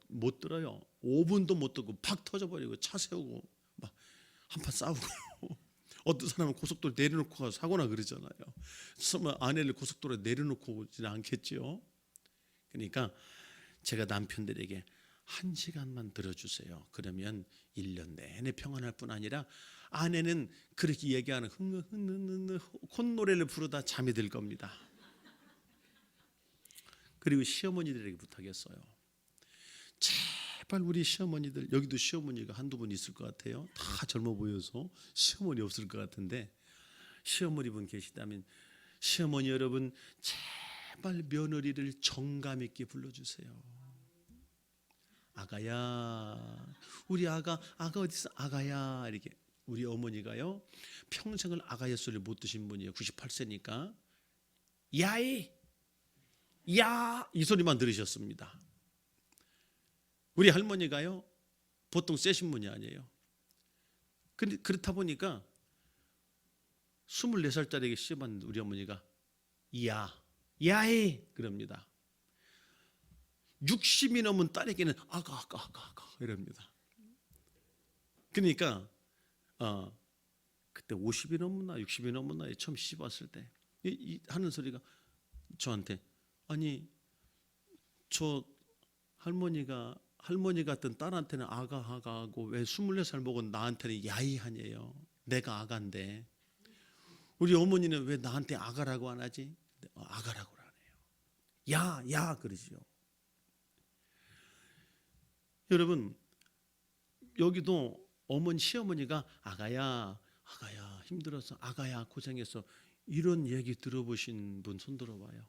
Speaker 1: 못 들어요. 5분도 못 듣고 팍 터져버리고 차 세우고 막 한판 싸우고. 어떤 사람은 고속도로 내려놓고 가서 사고나 그러잖아요. 설마 아내를 고속도로에 내려놓고 오지는 않겠죠. 그러니까 제가 남편들에게 1시간만 들어주세요. 그러면 1년 내내 평안할 뿐 아니라 아내는 그렇게 얘기하는 콧노래를 부르다 잠이 들 겁니다. 그리고 시어머니들에게 부탁했어요. 제발 우리 시어머니들, 여기도 시어머니가 한두 분 있을 것 같아요. 다 젊어 보여서 시어머니 없을 것 같은데, 시어머니 분 계시다면 시어머니 여러분 제발 며느리를 정감 있게 불러주세요. 아가야, 우리 아가 어디 있어, 아가야. 이렇게. 우리 어머니가요 평생을 아가야 소리를 못 드신 분이에요. 98세니까 야이 야 이 소리만 들으셨습니다. 우리 할머니가요 보통 세신 분이 아니에요. 근데 그렇다 보니까 24살짜리 시험한 우리 어머니가 야이 그럽니다. 60이 넘은 딸에게는 아가 이럽니다. 그러니까 그때 50이 넘었나 60이 넘었나 처음 시집 왔을 때 하는 소리가 저한테, 아니 저 할머니 같은 딸한테는 아가하고 왜 24살 먹은 나한테는 야이하냐요. 내가 아가인데 우리 어머니는 왜 나한테 아가라고 안 하지? 아가라고 하네요. 야 그러지요. 여러분 여기도 어머니 시어머니가 아가야 힘들었어, 아가야 고생했어, 이런 얘기 들어보신 분 손 들어봐요.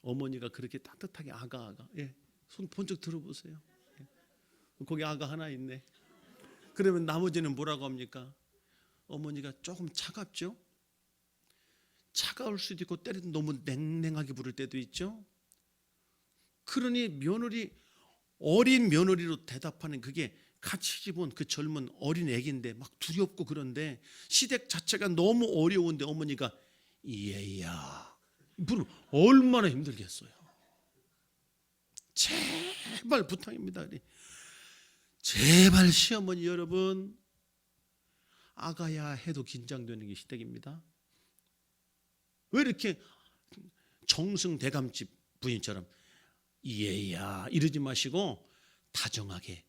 Speaker 1: 어머니가 그렇게 따뜻하게 아가 예 손 번쩍 들어보세요. 거기 아가 하나 있네. 그러면 나머지는 뭐라고 합니까? 어머니가 조금 차갑죠? 차가울 수도 있고 때로는 너무 냉랭하게 부를 때도 있죠. 그러니 며느리, 어린 며느리로 대답하는 그게 같이 집은 그 젊은 어린 애기인데 막 두렵고 그런데 시댁 자체가 너무 어려운데 어머니가 얘야 부르면 얼마나 힘들겠어요. 제발 부탁입니다. 제발 시어머니 여러분, 아가야 해도 긴장되는 게 시댁입니다. 왜 이렇게 정승대감집 부인처럼 얘야 이러지 마시고 다정하게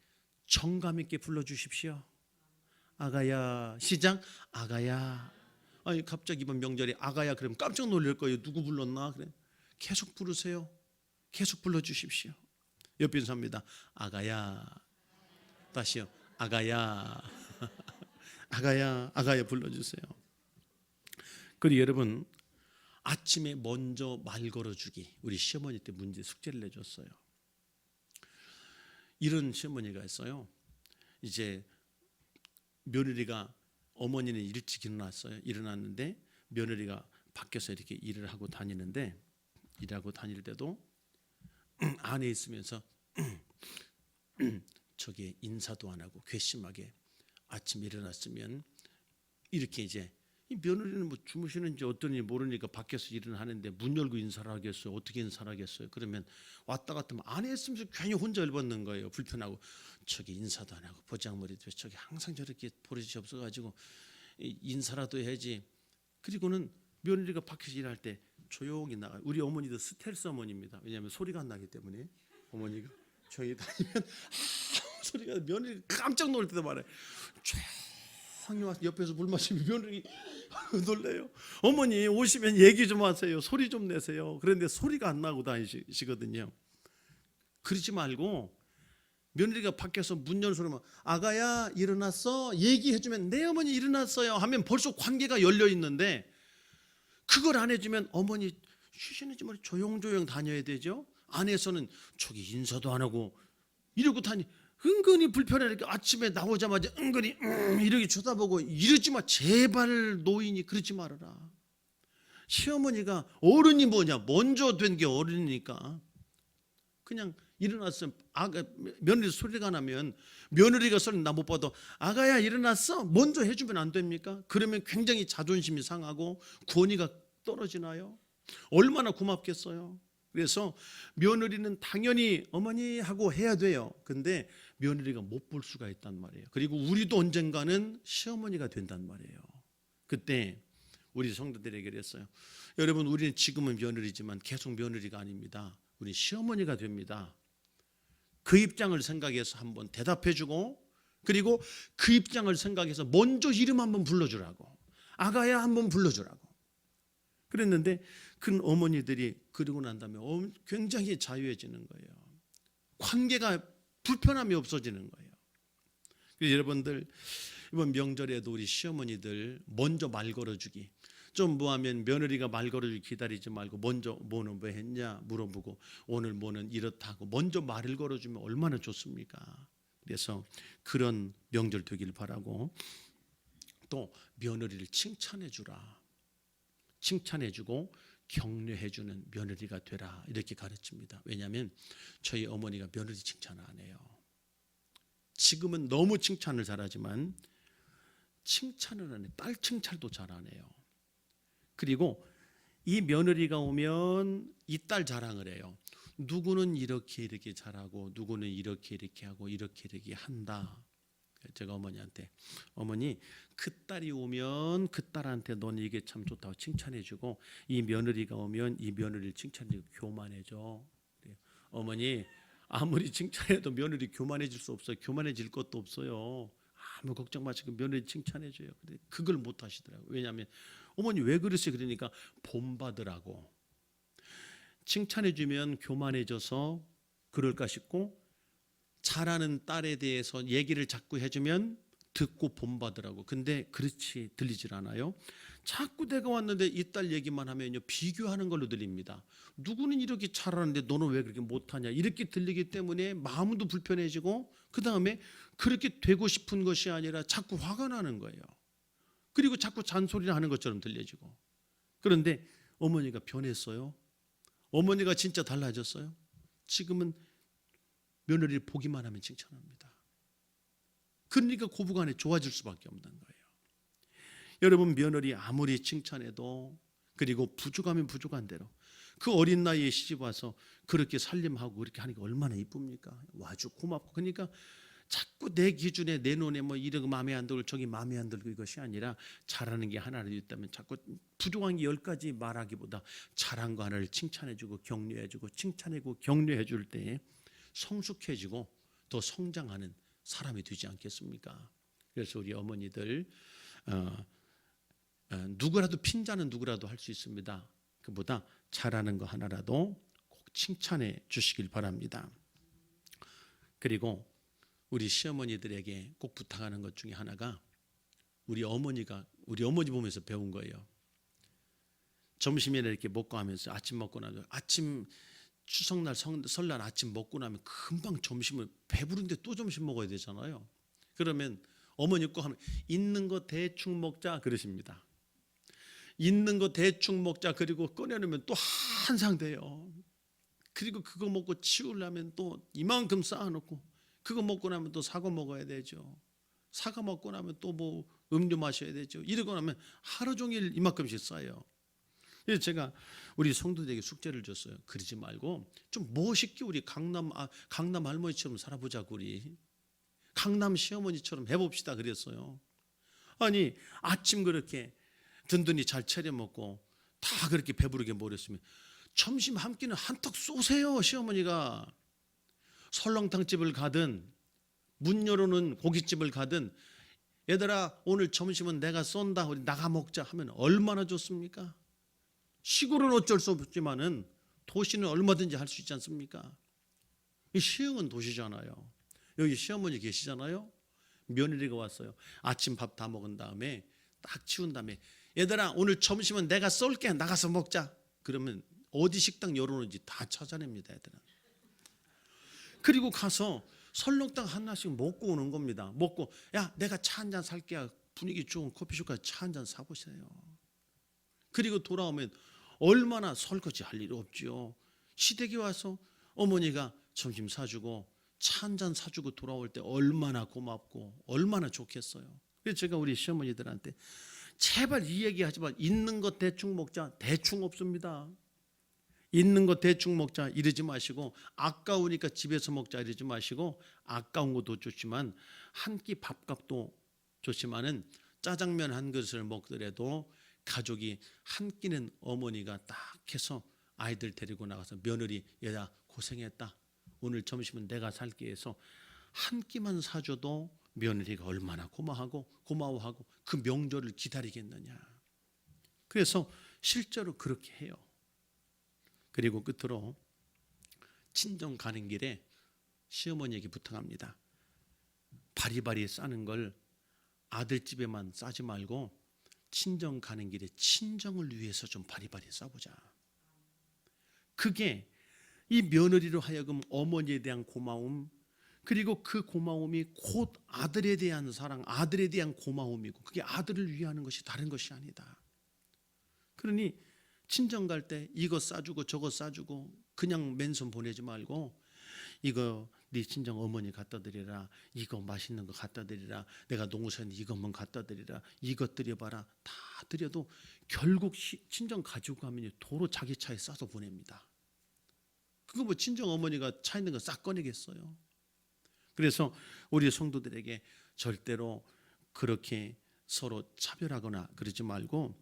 Speaker 1: 정감 있게 불러주십시오. 아가야. 시작. 아가야. 아니 갑자기 이번 명절에 아가야 그러면 깜짝 놀랄 거예요. 누구 불렀나? 그래. 계속 부르세요. 계속 불러주십시오. 옆에 있는 사람입니다. 아가야. 다시요. 아가야. 아가야. 아가야 불러주세요. 그리고 여러분, 아침에 먼저 말 걸어주기. 우리 시어머니 때 문제 숙제를 내줬어요. 이런 시어머니가 있어요. 이제 며느리가, 어머니는 일찍 일어났어요. 일어났는데 며느리가 밖에서 이렇게 일을 하고 다니는데, 일하고 다닐 때도 안에 있으면서 저게 인사도 안 하고 괘씸하게 아침에 일어났으면 이렇게 이제, 이 며느리는 뭐 주무시는지 어떠니 모르니까 밖에서 일을 하는데 문 열고 인사를 하겠어요? 어떻게 인사를 하겠어요? 그러면 왔다 갔다 하면 안에 있으면서 괜히 혼자 열받는 거예요. 불편하고. 저기 인사도 안 하고 버장머리도 저기 항상 저렇게 버릇이 없어가지고 인사라도 해야지. 그리고는 며느리가 밖에서 일할 때 조용히 나가요. 우리 어머니도 스텔스 어머니입니다. 왜냐하면 소리가 안 나기 때문에. 어머니가 조용히 다니면 소리가, 며느리 깜짝 놀랄 때도 많아요. 조용히 와서 옆에서 물 마시면 며느리 놀래요. 어머니 오시면 얘기 좀 하세요. 소리 좀 내세요. 그런데 소리가 안 나고 다니시거든요. 그러지 말고 며느리가 밖에서 문 여는 소리만 아가야 일어났어? 얘기해주면 네 어머니 일어났어요 하면 벌써 관계가 열려 있는데, 그걸 안 해주면 어머니 쉬시는지 말이 조용조용 다녀야 되죠. 안에서는 저기 인사도 안 하고 이러고 다니, 은근히 불편하니까 아침에 나오자마자 은근히 이렇게 쳐다보고 이러지 마. 제발 노인이 그러지 말아라. 시어머니가 어른이 뭐냐, 먼저 된 게 어른이니까 그냥 일어났으면 며느리 소리가 나면 며느리가 소리 나 못 봐도 아가야 일어났어? 먼저 해주면 안 됩니까? 그러면 굉장히 자존심이 상하고 권위가 떨어지나요? 얼마나 고맙겠어요. 그래서 며느리는 당연히 어머니 하고 해야 돼요. 근데 며느리가 못 볼 수가 있단 말이에요. 그리고 우리도 언젠가는 시어머니가 된단 말이에요. 그때 우리 성도들에게 그랬어요. 여러분, 우리는 지금은 며느리지만 계속 며느리가 아닙니다. 우리 시어머니가 됩니다. 그 입장을 생각해서 한번 대답해주고, 그리고 그 입장을 생각해서 먼저 이름 한번 불러주라고, 아가야 한번 불러주라고 그랬는데, 큰 어머니들이 그러고 난 다음에 굉장히 자유해지는 거예요. 관계가 불편함이 없어지는 거예요. 그래서 여러분들 이번 명절에도 우리 시어머니들 먼저 말 걸어주기. 좀 뭐하면 며느리가 말 걸어주기 기다리지 말고 먼저 뭐는 왜 했냐 물어보고, 오늘 뭐는 이렇다고 먼저 말을 걸어주면 얼마나 좋습니까? 그래서 그런 명절 되길 바라고, 또 며느리를 칭찬해 주라. 칭찬해 주고 격려해 주는 며느리가 되라, 이렇게 가르칩니다. 왜냐하면 저희 어머니가 며느리 칭찬을 안 해요. 지금은 너무 칭찬을 잘하지만 칭찬을 안 해요. 딸 칭찬도 잘 안 해요. 그리고 이 며느리가 오면 이 딸 자랑을 해요. 누구는 이렇게 이렇게 잘하고 누구는 이렇게 이렇게 하고 이렇게 이렇게 한다. 제가 어머니한테, 어머니 그 딸이 오면 그 딸한테 넌 이게 참 좋다고 칭찬해주고, 이 며느리가 오면 이 며느리를 칭찬해주고 교만해줘. 어머니 아무리 칭찬해도 며느리 교만해질 수 없어요. 교만해질 것도 없어요. 아무 걱정 마시고 며느리 칭찬해줘요. 근데 그걸 못 하시더라고요. 왜냐하면 어머니 왜 그러세요? 그러니까 본받으라고. 칭찬해주면 교만해져서 그럴까 싶고, 잘하는 딸에 대해서 얘기를 자꾸 해주면 듣고 본받으라고. 근데 그렇지 들리질 않아요. 자꾸 내가 왔는데 이 딸 얘기만 하면요, 비교하는 걸로 들립니다. 누구는 이렇게 잘하는데 너는 왜 그렇게 못하냐, 이렇게 들리기 때문에 마음도 불편해지고, 그 다음에 그렇게 되고 싶은 것이 아니라 자꾸 화가 나는 거예요. 그리고 자꾸 잔소리를 하는 것처럼 들려지고. 그런데 어머니가 변했어요? 어머니가 진짜 달라졌어요? 지금은 며느리를 보기만 하면 칭찬합니다. 그러니까 고부간에 좋아질 수밖에 없는 거예요. 여러분, 며느리 아무리 칭찬해도, 그리고 부족하면 부족한 대로 그 어린 나이에 시집 와서 그렇게 살림하고 그렇게 하니까 얼마나 이쁩니까? 아주 고맙고. 그러니까 자꾸 내 기준에, 내 눈에 뭐 이런 거 마음에 안 들고 저기 마음에 안 들고 이것이 아니라, 잘하는 게 하나라도 있다면 자꾸 부족한 게 10가지 말하기보다 잘한 거 하나를 칭찬해주고 격려해주고 칭찬해주고 격려해줄 때 성숙해지고 더 성장하는 사람이 되지 않겠습니까? 그래서 우리 어머니들, 누구라도, 핀자는 누구라도 할 수 있습니다. 그보다 잘하는 거 하나라도 꼭 칭찬해 주시길 바랍니다. 그리고 우리 시어머니들에게 꼭 부탁하는 것 중에 하나가, 우리 어머니 보면서 배운 거예요. 점심에 이렇게 먹고 하면서, 아침 먹고 나면, 아침 추석날 설날 아침 먹고 나면 금방 점심을, 배부른데 또 점심 먹어야 되잖아요. 그러면 어머니 꼭 하면, 있는 거 대충 먹자 그러십니다. 있는 거 대충 먹자. 그리고 꺼내놓으면 또 한상 돼요. 그리고 그거 먹고 치우려면 또 이만큼 쌓아놓고, 그거 먹고 나면 또 사과 먹어야 되죠. 사과 먹고 나면 또 뭐 음료 마셔야 되죠. 이러고 나면 하루 종일 이만큼씩 쌓여요. 그래서 제가 우리 성도들에게 숙제를 줬어요. 그러지 말고 좀 멋있게 우리 강남 할머니처럼 살아보자고, 우리 강남 시어머니처럼 해봅시다 그랬어요. 아니, 아침 그렇게 든든히 잘 차려 먹고 다 그렇게 배부르게 먹었으면 점심 한 끼는 한턱 쏘세요. 시어머니가 설렁탕집을 가든 문 열어놓은 고깃집을 가든, 얘들아 오늘 점심은 내가 쏜다, 우리 나가 먹자 하면 얼마나 좋습니까? 시골은 어쩔 수 없지만은 도시는 얼마든지 할 수 있지 않습니까? 이 시흥은 도시잖아요. 여기 시어머니 계시잖아요. 며느리가 왔어요. 아침 밥 다 먹은 다음에 딱 치운 다음에, 얘들아 오늘 점심은 내가 쏠게, 나가서 먹자. 그러면 어디 식당 열어놓은지 다 찾아냅니다, 애들은. 그리고 가서 설렁탕 하나씩 먹고 오는 겁니다. 먹고, 야 내가 차 한잔 살게, 분위기 좋은 커피숍 가서 차 한잔 사보세요. 그리고 돌아오면 얼마나 설거지 할 일 없죠. 시댁에 와서 어머니가 점심 사주고 차 한잔 사주고 돌아올 때 얼마나 고맙고 얼마나 좋겠어요. 그래서 제가 우리 시어머니들한테 제발 이 얘기 하지 마. 있는 것 대충 먹자. 대충 없습니다. 있는 거 대충 먹자 이러지 마시고, 아까우니까 집에서 먹자 이러지 마시고, 아까운 것도 좋지만 한 끼 밥값도 좋지만은 짜장면 한 그릇을 먹더라도 가족이 한 끼는 어머니가 딱 해서 아이들 데리고 나가서, 며느리 얘야 고생했다, 오늘 점심은 내가 살게 해서 한 끼만 사줘도 며느리가 얼마나 고마워하고 그 명절을 기다리겠느냐. 그래서 실제로 그렇게 해요. 그리고 끝으로 친정 가는 길에 시어머니에게 부탁합니다. 바리바리 싸는 걸 아들집에만 싸지 말고 친정 가는 길에 친정을 위해서 좀 바리바리 싸보자. 그게 이 며느리로 하여금 어머니에 대한 고마움, 그리고 그 고마움이 곧 아들에 대한 사랑, 아들에 대한 고마움이고, 그게 아들을 위하는 것이 다른 것이 아니다. 그러니 친정 갈 때 이거 싸주고 저거 싸주고 그냥 맨손 보내지 말고, 이거 네 친정 어머니 갖다 드리라, 이거 맛있는 거 갖다 드리라, 내가 농사는 이거 한번 갖다 드리라, 이것 드려봐라. 다 드려도 결국 친정 가지고 가면 도로 자기 차에 싸서 보냅니다. 그거 뭐 친정 어머니가 차 있는 거 싹 꺼내겠어요. 그래서 우리 성도들에게 절대로 그렇게 서로 차별하거나 그러지 말고,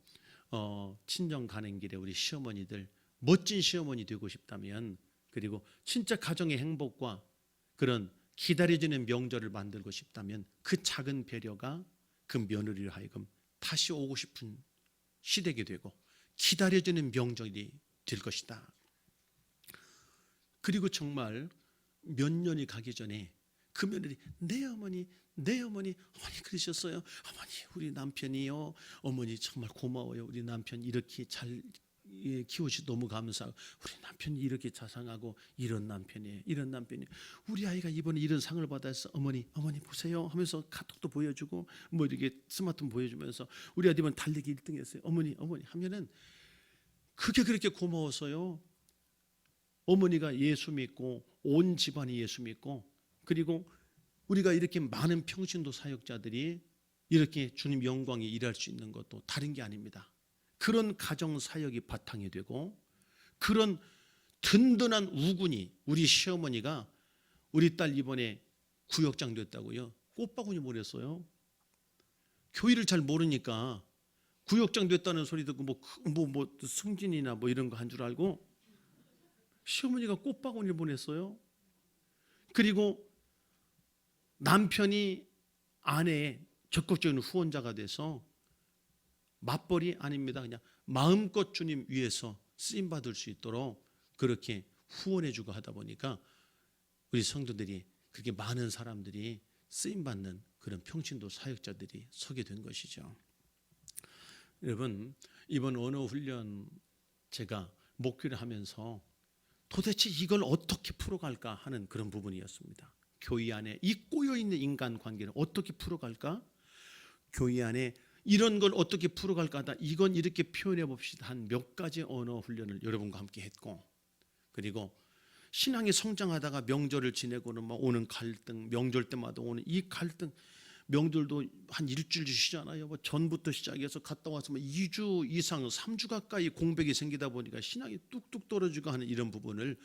Speaker 1: 친정 가는 길에 우리 시어머니들 멋진 시어머니 되고 싶다면, 그리고 진짜 가정의 행복과 그런 기다려지는 명절을 만들고 싶다면, 그 작은 배려가 그 며느리로 하여금 다시 오고 싶은 시댁이 되고 기다려지는 명절이 될 것이다. 그리고 정말 몇 년이 가기 전에 그 며느리 내 어머니 어머니 그러셨어요. 어머니 우리 남편이요. 어머니 정말 고마워요. 우리 남편 이렇게 잘 키우시 너무 감사하고 우리 남편이 이렇게 자상하고 이런 남편이에요. 우리 아이가 이번에 이런 상을 받아서 어머니 보세요 하면서 카톡도 보여주고 뭐 이렇게 스마트폰 보여주면서 우리 아들 이번 달리기 1등 했어요. 어머니 하면은 그게 그렇게 고마워서요. 어머니가 예수 믿고 온 집안이 예수 믿고 그리고 우리가 이렇게 많은 평신도 사역자들이 이렇게 주님 영광에 일할 수 있는 것도 다른 게 아닙니다. 그런 가정 사역이 바탕이 되고 그런 든든한 우군이 우리 시어머니가 우리 딸 이번에 구역장 됐다고요. 꽃바구니 보냈어요. 교회를 잘 모르니까 구역장 됐다는 소리 듣고 뭐 승진이나 뭐 이런 거 한 줄 알고 시어머니가 꽃바구니를 보냈어요. 그리고 남편이 아내의 적극적인 후원자가 돼서 맞벌이 아닙니다. 그냥 마음껏 주님 위해서 쓰임 받을 수 있도록 그렇게 후원해주고 하다 보니까 우리 성도들이 그렇게 많은 사람들이 쓰임 받는 그런 평신도 사역자들이 서게 된 것이죠. 여러분 이번 언어 훈련 제가 목회를 하면서 도대체 이걸 어떻게 풀어갈까 하는 그런 부분이었습니다. 교회 안에 이 꼬여있는 인간관계를 어떻게 풀어갈까? 교회 안에 이런 걸 어떻게 풀어갈까 하다 이건 이렇게 표현해 봅시다. 한 몇 가지 언어 훈련을 여러분과 함께 했고 그리고 신앙이 성장하다가 명절을 지내고는 막 오는 갈등 명절 때마다 오는 이 갈등 명절도 한 일주일 쉬잖아요. 뭐 전부터 시작해서 갔다 와서 뭐 2주 이상 3주 가까이 공백이 생기다 보니까 신앙이 뚝뚝 떨어지고 하는 이런 부분을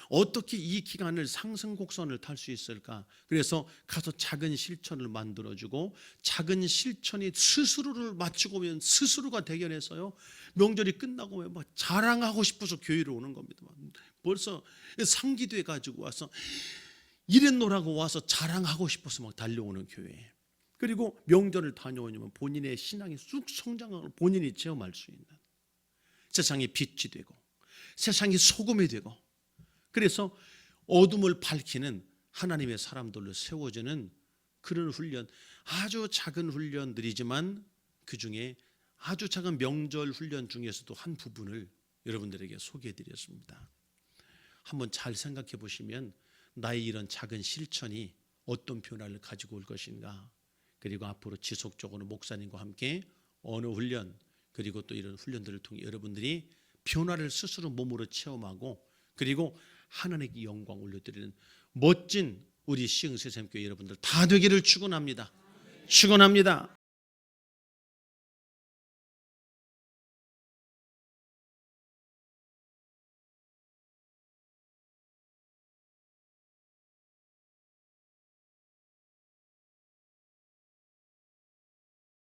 Speaker 1: 어떻게 이 기간을 상승곡선을 탈 수 있을까? 그래서 가서 작은 실천을 만들어주고 작은 실천이 스스로를 맞추고 오면 스스로가 대견해서요. 명절이 끝나고 오면 막 자랑하고 싶어서 교회로 오는 겁니다. 벌써 상기돼 가지고 와서 이랬노라고 와서 자랑하고 싶어서 막 달려오는 교회. 그리고 명절을 다녀오면 본인의 신앙이 쑥 성장하고 본인이 체험할 수 있는 세상이 빛이 되고 세상이 소금이 되고 그래서 어둠을 밝히는 하나님의 사람들로 세워지는 그런 훈련 아주 작은 훈련들이지만 그중에 아주 작은 명절 훈련 중에서도 한 부분을 여러분들에게 소개해드렸습니다. 한번 잘 생각해 보시면 나의 이런 작은 실천이 어떤 변화를 가지고 올 것인가 그리고 앞으로 지속적으로 목사님과 함께 언어 훈련 그리고 또 이런 훈련들을 통해 여러분들이 변화를 스스로 몸으로 체험하고 그리고 하나님께 영광 올려드리는 멋진 우리 시흥세샘교회 여러분들 다 되기를 축원합니다. 축원합니다.